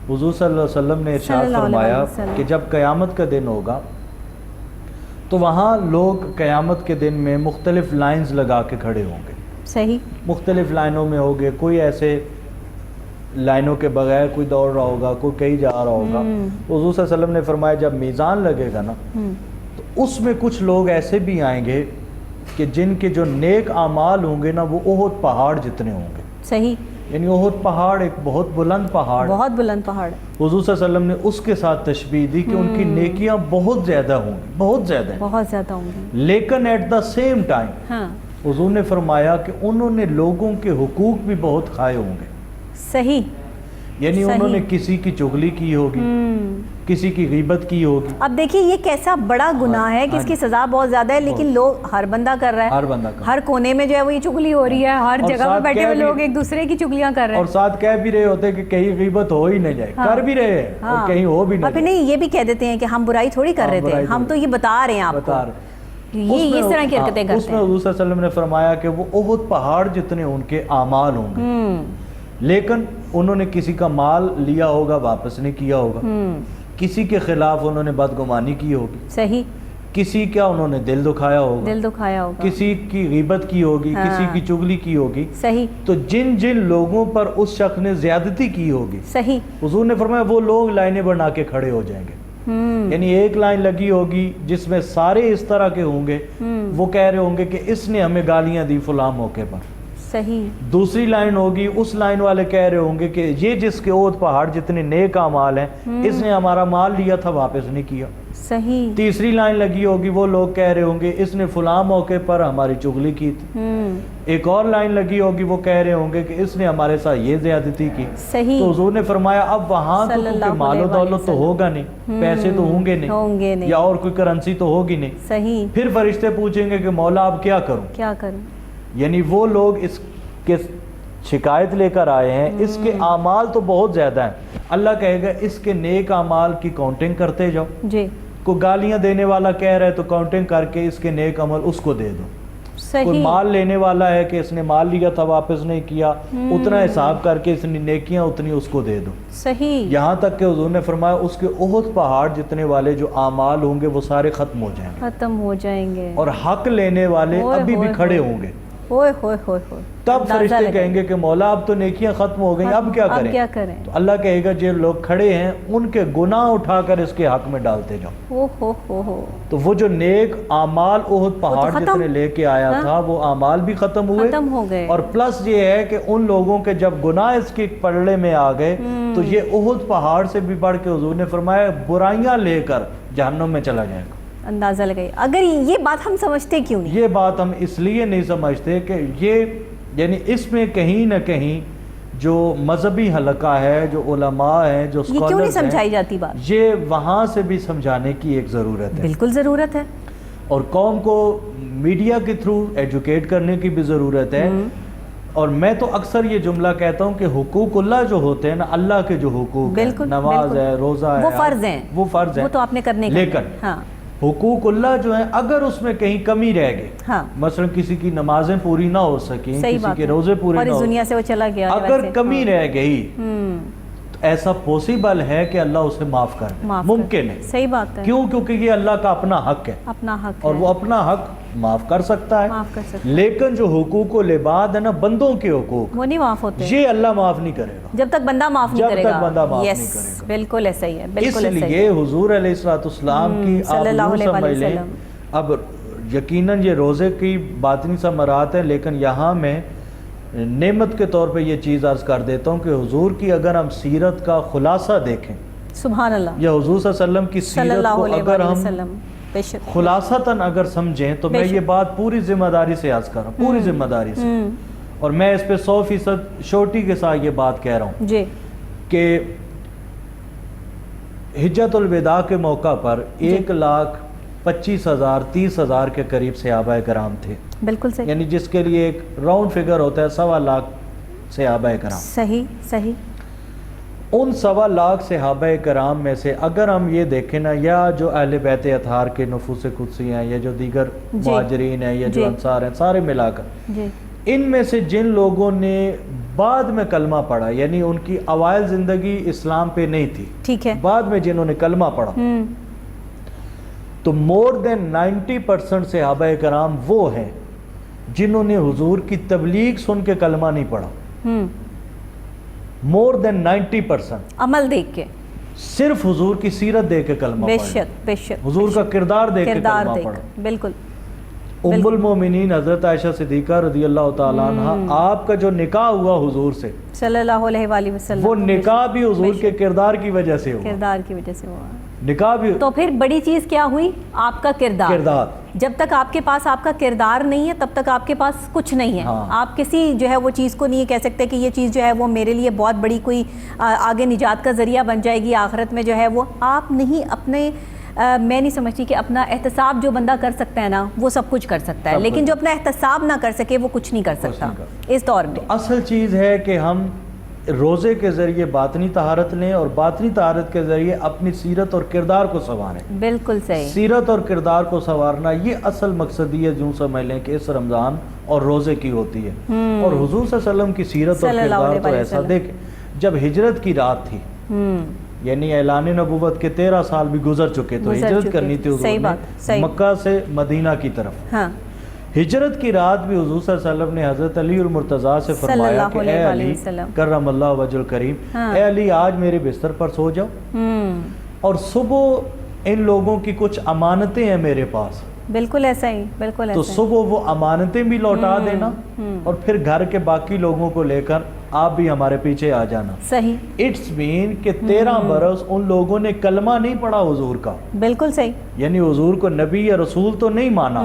حضور صلی اللہ علیہ وسلم نے ارشاد فرمایا کہ جب قیامت کا دن ہوگا تو وہاں لوگ قیامت کے دن میں مختلف لائنز لگا کے کھڑے ہوں گے، صحیح مختلف لائنوں میں ہوگے، کوئی ایسے لائنوں کے بغیر کوئی دوڑ رہا ہوگا، کوئی کہیں جا رہا ہوگا۔ حضور صلی اللہ علیہ وسلم نے فرمایا جب میزان لگے گا نا تو اس میں کچھ لوگ ایسے بھی آئیں گے کہ جن کے جو نیک اعمال ہوں گے نا وہ احد پہاڑ جتنے ہوں گے، صحیح، یعنی احد پہاڑ ایک بہت بلند پہاڑ، بہت بلند پہاڑ، حضور صلی اللہ علیہ وسلم نے اس کے ساتھ تشبیہ دی کہ ان کی نیکیاں بہت زیادہ ہوں گی، بہت زیادہ ہیں، بہت زیادہ ہوں گی، لیکن ایٹ دا سیم ٹائم ہاں حضور نے فرمایا کہ انہوں نے لوگوں کے حقوق بھی بہت کھائے ہوں گے، صحیح، یعنی انہوں نے کسی کی چغلی کی ہوگی، کسی کی غیبت کی ہوگی۔ اب دیکھیں یہ کیسا بڑا گناہ ہے کہ اس کی سزا بہت زیادہ ہے، لیکن لوگ ہر بندہ کر رہا ہے، ہر بندہ کر، ہر کونے میں جو ہے وہ یہ چغلی ہو رہی ہے، ہر جگہ پہ بیٹھے ہوئے لوگ ایک دوسرے کی چغلیاں کر رہے ہیں، اور ساتھ کہہ بھی رہے ہوتے کہ کہیں غیبت ہو ہی نہ جائے، کر بھی رہے ہیں اور کہیں ہو بھی نہ جائے، نہیں یہ بھی کہہ دیتے ہیں کہ ہم برائی تھوڑی کر رہے تھے، ہم تو یہ بتا رہے ہیں آپ کو، یہ اس طرح کی حرکتیں کرتے ہیں۔ اس میں حضور صلی اللہ علیہ وسلم نے فرمایا کہ وہ احد پہاڑ جتنے ان کے اعمال ہوں گے، لیکن انہوں نے کسی کا مال لیا ہوگا واپس نہیں کیا ہوگا، کسی کے خلاف انہوں نے بدگمانی کی ہوگی، صحیح، کسی کا انہوں نے دل دکھایا ہوگا، کسی کی غیبت کی ہوگی، کسی کی چغلی کی ہوگی، صحیح، تو جن جن لوگوں پر اس شخص نے زیادتی کی ہوگی، صحیح، حضور نے فرمایا وہ لوگ لائنیں بنا کے کھڑے ہو جائیں گے، یعنی ایک لائن لگی ہوگی جس میں سارے اس طرح کے ہوں گے، وہ کہہ رہے ہوں گے کہ اس نے ہمیں گالیاں دی فلاں موقع پر، صحیح، دوسری لائن ہوگی اس لائن والے کہہ رہے ہوں گے کہ یہ جس کے احد پہاڑ جتنے نیک اعمال ہیں اس نے ہمارا مال لیا تھا واپس نہیں کیا، صحیح، تیسری لائن لگی ہوگی وہ لوگ کہہ رہے ہوں گے اس نے فلاں موقع پر ہماری چغلی کی تھی، ایک اور لائن لگی ہوگی وہ کہہ رہے ہوں گے کہ اس نے ہمارے ساتھ یہ زیادتی کی، صحیح، تو حضور نے فرمایا اب وہاں تو کیونکہ مال و دولت تو ہوگا نہیں، پیسے تو ہوں گے نہیں، یا اور کوئی کرنسی تو ہوگی نہیں، صحیح، پھر فرشتے پوچھیں گے کہ مولا اب کیا کروں، یعنی وہ لوگ اس کے شکایت لے کر آئے ہیں، اس کے اعمال تو بہت زیادہ ہیں، اللہ کہے گا اس کے نیک اعمال کی کاؤنٹنگ کرتے جاؤ، جی، کوئی گالیاں دینے والا کہہ رہا ہے تو کاؤنٹنگ کر کے اس کے نیک عمل اس کو دے دو، کوئی مال لینے والا ہے کہ اس نے مال لیا تھا واپس نہیں کیا، اتنا حساب کر کے اس نے نیکیاں اتنی اس کو دے دو، صحیح، یہاں تک کہ حضور نے فرمایا اس کے احد پہاڑ جتنے والے جو اعمال ہوں گے وہ سارے ختم ہو جائیں گے، اور حق لینے والے ابھی بھی کھڑے ہوں گے، تب فرشتے کہیں گے کہ مولا اب تو نیکیاں ختم ہو گئیں، اب کیا کریں، تو اللہ کہے گا جو لوگ کھڑے ہیں ان کے گناہ اٹھا کر اس کے حق میں ڈالتے جاؤ، تو وہ جو نیک اعمال احد پہاڑ جتنے لے کے آیا تھا وہ اعمال بھی ختم ہوئے، اور پلس یہ ہے کہ ان لوگوں کے جب گناہ اس کے پلڑے میں آ گئے تو یہ احد پہاڑ سے بھی بڑھ کے حضور نے فرمایا برائیاں لے کر جہنم میں چلا جائے گا، اندازہ لگائی۔ اگر یہ بات ہم سمجھتے کیوں نہیں؟ یہ بات ہم اس لیے نہیں سمجھتے کہ یہ یعنی اس میں کہیں نہ کہیں جو مذہبی حلقہ ہے، جو علماء ہیں، جو اسکالرز ہیں، یہ کیوں نہیں سمجھائی جاتی بات؟ یہ وہاں سے بھی سمجھانے کی ایک ضرورت ہے، بالکل ضرورت ہے، اور قوم کو میڈیا کے تھرو ایجوکیٹ کرنے کی بھی ضرورت ہے، اور میں تو اکثر یہ جملہ کہتا ہوں کہ حقوق اللہ جو ہوتے ہیں نا، اللہ کے جو حقوق ہیں، نماز ہے، روزہ ہے، وہ فرض ہیں، وہ تو آپ نے کرنے کے، لیکن حقوق اللہ جو ہیں اگر اس میں کہیں کمی رہ گئی، مثلا کسی کی نمازیں پوری نہ ہو سکیں، کسی کے روزے پورے نہ ہو، دنیا سے وہ چلا گیا، اگر کمی رہ گئی تو ایسا پوسیبل ہے کہ اللہ اسے معاف کر دے، ممکن ہے، صحیح بات ہے، کیوں؟ کیونکہ یہ اللہ کا اپنا حق ہے، اور وہ اپنا حق معاف کر سکتا ہے، لیکن جو حقوق و لباد ہے نا بندوں کے حقوق، وہ نہیں معاف ہوتے، یہ اللہ معاف نہیں کرے گا جب تک بندہ معاف نہیں کرے گا، بالکل ایسا ہی ہے، اس لیے حضور علیہ السلام کی آپ یوں سمجھ لیں، اب یقیناً یہ روزے کی باطنی ثمرات ہیں، لیکن یہاں میں نعمت کے طور پہ یہ چیز عرض کر دیتا ہوں کہ حضور کی اگر ہم سیرت کا خلاصہ دیکھیں، سبحان اللہ، یا حضور صلی اللہ علیہ وسلم کی سیرت کو اگر ہم خلاصتاً اگر سمجھیں تو میں یہ بات پوری ذمہ داری سے عرض کر رہا ہوں، پوری ذمہ داری سے، اور میں اس پہ 100% شورٹی کے ساتھ یہ بات کہہ رہا ہوں کہ حجۃ الوداع کے موقع پر 1,25,000 30,000 کے قریب صحابہ کرام تھے، بالکل صحیح، یعنی جس کے لیے ایک راؤنڈ فگر ہوتا ہے 1.25 صحابہ کرام، صحیح صحیح، ان 1.25 صحابہ کرام میں سے اگر ہم یہ دیکھیں نا، یا جو اہل بیت اطہار کے نفوس قدسی ہیں، یا جو دیگر مہاجرین ہیں، یا جو انصار ہیں، سارے ملا کر ان میں سے جن لوگوں نے بعد میں کلمہ پڑھا، یعنی ان کی اوائل زندگی اسلام پہ نہیں تھی، ٹھیک ہے، بعد میں جنہوں نے کلمہ پڑھا، تو more than 90% صحابہ کرام وہ ہیں جنہوں نے حضور کی تبلیغ سن کے کلمہ نہیں پڑھا، more than 90%، عمل دیکھ کے، صرف حضور کی سیرت دیکھ کے کلمہ پڑھا، بے شک حضور کا کردار دیکھ کے کلمہ پڑھا، بالکل، ام المومنین حضرت عائشہ صدیقہ رضی اللہ تعالیٰ عنہ، آپ کا جو نکاح ہوا حضور سے صلی اللہ علیہ وآلہ وسلم، وہ نکاح بھی حضور کے کردار کی وجہ سے ہوا، کردار کی وجہ سے ہوا نکاح بھی. تو پھر بڑی چیز کیا ہوئی؟ آپ کا کردار. جب تک آپ کے پاس آپ کا کردار نہیں ہے تب تک آپ کے پاس کچھ نہیں ہے. آپ کسی جو ہے وہ چیز کو نہیں کہہ سکتے کہ یہ چیز جو ہے وہ میرے لیے بہت بڑی کوئی آگے نجات کا ذریعہ بن جائے گی آخرت میں جو ہے وہ. آپ نہیں اپنے میں نہیں سمجھتی کہ اپنا احتساب جو بندہ کر سکتا ہے نا وہ سب کچھ کر سکتا ہے، لیکن جو اپنا احتساب نہ کر سکے وہ کچھ نہیں کر سکتا اس دور میں. اصل چیز ہے کہ ہم روزے کے ذریعے باطنی طہارت لیں اور باطنی طہارت کے ذریعے اپنی سیرت اور کردار کو سنواریں. بالکل صحیح. سیرت اور کردار کو سنوارنا یہ اصل مقصدیت جو سمجھ لیں کہ اس رمضان اور روزے کی ہوتی ہے. اور حضور صلی اللہ علیہ وسلم کی سیرت اور کردار تو ایسا دیکھیں، جب ہجرت کی رات تھی، یعنی اعلان نبوت کے 13 سال بھی گزر چکے، تو ہجرت کرنی تھی حضور نے مکہ سے مدینہ کی طرف. ہجرت کی رات بھی حضور صلی اللہ علیہ وسلم نے حضرت علی المرتضیٰ سے فرمایا کہ اے علی کرم اللہ وجہ الکریم، اے علی آج میرے بستر پر سو جاؤ، اور صبح ان لوگوں کی کچھ امانتیں ہیں میرے پاس. بالکل ایسا ہی، بالکل ایسا. تو صبح وہ امانتیں بھی لوٹا دینا اور پھر گھر کے باقی لوگوں کو لے کر آپ بھی ہمارے پیچھے آ جانا. صحیح. اٹس مین کہ 13 برس ان لوگوں نے کلمہ نہیں پڑھا حضور کا. بالکل صحیح. یعنی حضور کو نبی یا رسول تو نہیں مانا،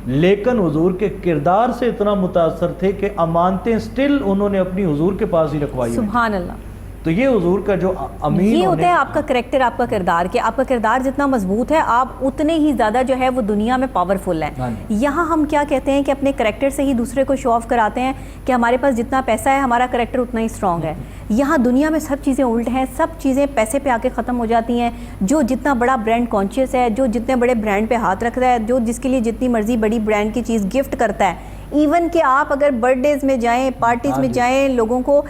لیکن حضور کے کردار سے اتنا متاثر تھے کہ امانتیں سٹل انہوں نے اپنی حضور کے پاس ہی رکھوائی. سبحان اللہ. تو یہ حضور کا جو امین یہ ہوتا ہے آپ کا کریکٹر، آپ کا کردار، کہ آپ کا کردار جتنا مضبوط ہے آپ اتنے ہی زیادہ جو ہے وہ دنیا میں پاورفل ہیں. یہاں ہم کیا کہتے ہیں کہ اپنے کریکٹر سے ہی دوسرے کو شو آف کراتے ہیں کہ ہمارے پاس جتنا پیسہ ہے ہمارا کریکٹر اتنا ہی سٹرونگ ہے. یہاں دنیا میں سب چیزیں الٹ ہیں، سب چیزیں پیسے پہ آ کے ختم ہو جاتی ہیں. جو جتنا بڑا برانڈ کانشیس ہے، جو جتنے بڑے برانڈ پہ ہاتھ رکھتا ہے، جو جس کے لیے جتنی مرضی بڑی برانڈ کی چیز گفٹ کرتا ہے، ایون کہ آپ اگر برتھ ڈیز میں جائیں، پارٹیز میں جائیں، لوگوں کو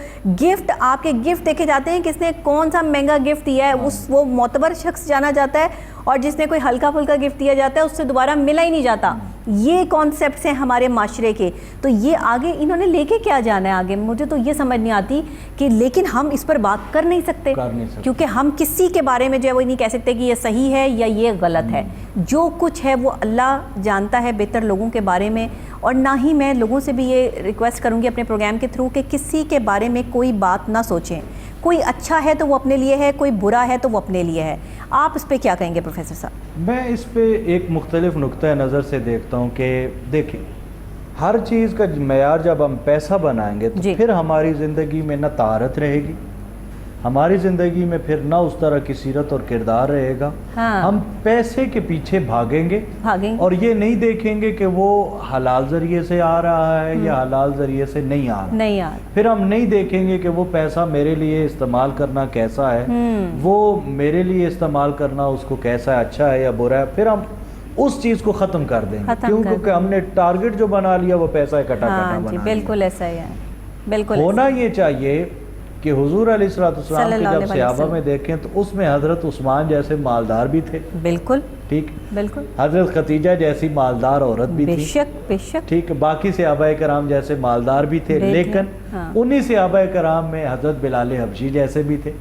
گفٹ، آپ کے گفٹ دیکھے جاتے ہیں کس نے کون سا مہنگا گفٹ دیا ہے، وہ معتبر شخص جانا جاتا ہے، اور جس نے کوئی ہلکا پھلکا گفٹ دیا جاتا ہے اس سے دوبارہ ملا ہی نہیں جاتا. یہ کانسیپٹس ہیں ہمارے معاشرے کے. تو یہ آگے انہوں نے لے کے کیا جانا ہے آگے، مجھے تو یہ سمجھ نہیں آتی کہ، لیکن ہم اس پر بات کر نہیں سکتے کیونکہ ہم کسی کے بارے میں جو ہے وہ نہیں کہہ سکتے کہ یہ صحیح ہے یا یہ غلط ہے. جو کچھ ہے وہ اللہ جانتا ہے بہتر لوگوں کے بارے میں. اور نہ ہی میں لوگوں سے بھی یہ ریکویسٹ کروں گی اپنے پروگرام کے تھرو کہ کسی کے بارے میں کوئی بات نہ سوچیں. کوئی اچھا ہے تو وہ اپنے لیے ہے، کوئی برا ہے تو وہ اپنے لیے ہے. آپ اس پہ کیا کہیں گے پروفیسر صاحب؟ میں اس پہ ایک مختلف نقطۂ نظر سے دیکھتا ہوں کہ دیکھیں، ہر چیز کا معیار جب ہم پیسہ بنائیں گے تو پھر ہماری زندگی میں نہ طہارت رہے گی، ہماری زندگی میں پھر نہ اس طرح کی سیرت اور کردار رہے گا. ہم پیسے کے پیچھے بھاگیں گے اور یہ نہیں دیکھیں گے کہ وہ حلال ذریعے سے آ رہا ہے یا حلال ذریعے سے نہیں آ رہا. پھر ہم نہیں دیکھیں گے کہ وہ پیسہ میرے لیے استعمال کرنا کیسا ہے، وہ میرے لیے استعمال کرنا اس کو کیسا ہے، اچھا ہے یا برا ہے. پھر ہم اس چیز کو ختم کر دیں گے کیونکہ ہم نے ٹارگٹ جو بنا لیا وہ پیسہ اکٹھا کرنا بنا لیا. بالکل ایسا ہی ہے. بالکل ہونا یہ چاہیے کہ حضور علیہ السلام کے جب صحابہ میں دیکھیں تو اس میں حضرت عثمان جیسے مالدار بھی تھے، بالکل ٹھیک، بالکل حضرت خدیجہ جیسی مالدار عورت بھی تھی، بے شک ٹھیک، باقی صحابہ کرام جیسے مالدار بھی تھے، لیکن انہی صحابہ کرام میں حضرت بلال حبشی جیسے بھی تھے،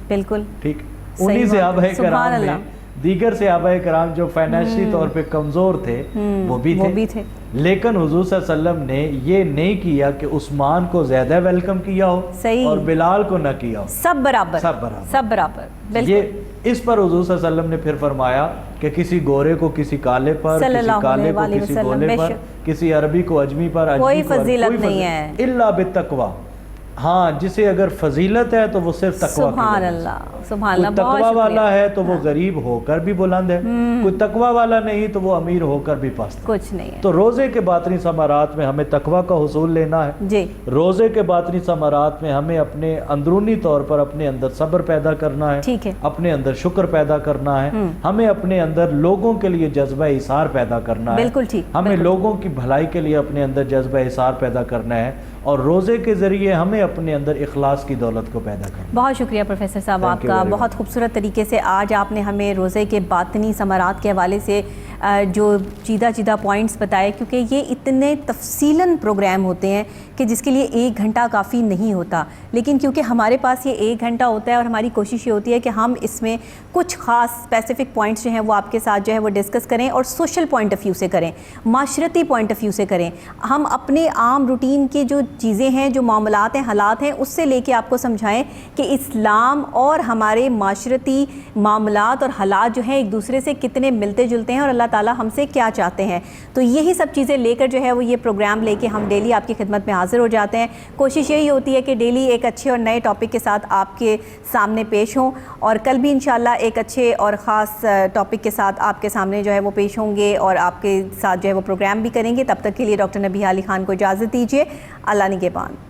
بالکل ٹھیک. انہی صحابہ کرام میں دیگر صحابہ کرام جو فائنینشلی طور پہ کمزور تھے وہ بھی تھے. لیکن حضور صلی اللہ علیہ وسلم نے یہ نہیں کیا کہ عثمان کو زیادہ ویلکم کیا ہو اور بلال کو نہ کیا ہو، سب برابر سب برابر. یہ اس پر حضور صلی اللہ علیہ وسلم نے پھر فرمایا کہ کسی گورے کو کسی کالے پر، کسی کالے کو کسی گولے پر، کسی عربی کو اجمی پر، کوئی فضیلت نہیں ہے الا بالتقوی. ہاں جسے اگر فضیلت ہے تو وہ صرف تقوی. سبحان اللہ، سبحان اللہ. تقوی والا ہے تو وہ غریب ہو کر بھی بلند ہے، کوئی تقوی والا نہیں تو وہ امیر ہو کر بھی پست، کچھ نہیں ہے. تو روزے کے باطنی ثمرات میں ہمیں تقوی کا حصول لینا ہے جی. روزے کے باطنی ثمرات میں ہمیں اپنے اندرونی طور پر اپنے اندر صبر پیدا کرنا ہے، اپنے اندر شکر پیدا کرنا ہے، ہمیں اپنے اندر لوگوں کے لیے جذبہ ایثار پیدا کرنا ہے، بالکل ٹھیک، ہمیں لوگوں کی بھلائی کے لیے اپنے اندر جذبہ ایثار پیدا کرنا ہے. اور روزے کے ذریعے ہمیں اپنے اندر اخلاص کی دولت کو پیدا کرنا۔ بہت شکریہ پروفیسر صاحب آپ کا، بہت خوبصورت طریقے سے آج آپ نے ہمیں روزے کے باطنی ثمرات کے حوالے سے جو چیدہ پوائنٹس بتائے، کیونکہ یہ اتنے تفصیلاً پروگرام ہوتے ہیں کہ جس کے لیے 1 گھنٹہ کافی نہیں ہوتا، لیکن کیونکہ ہمارے پاس یہ 1 گھنٹہ ہوتا ہے اور ہماری کوشش یہ ہوتی ہے کہ ہم اس میں کچھ خاص اسپیسیفک پوائنٹس جو ہیں وہ آپ کے ساتھ جو ہے وہ ڈسکس کریں، اور سوشل پوائنٹ آف ویو سے کریں، معاشرتی پوائنٹ آف ویو سے کریں، ہم اپنے عام روٹین کی جو چیزیں ہیں، جو معاملات ہیں، حالات ہیں، اس سے لے کے آپ کو سمجھائیں کہ اسلام اور ہمارے معاشرتی معاملات اور حالات جو ہیں ایک دوسرے سے کتنے ملتے جلتے ہیں، اور اللہ تعالیٰ ہم سے کیا چاہتے ہیں۔ تو یہی سب چیزیں لے کر جو ہے وہ یہ پروگرام لے کے ہم ڈیلی آپ کی خدمت میں حاضر ہو جاتے ہیں۔ کوشش یہی ہوتی ہے کہ ڈیلی ایک اچھے اور نئے ٹاپک کے ساتھ آپ کے سامنے پیش ہوں، اور کل بھی انشاءاللہ ایک اچھے اور خاص ٹاپک کے ساتھ آپ کے سامنے جو ہے وہ پیش ہوں گے، اور آپ کے ساتھ جو ہے وہ پروگرام بھی کریں گے۔ تب تک کے لیے ڈاکٹر نبیہہ علی خان کو اجازت دیجیے۔ اللہ نگہبان۔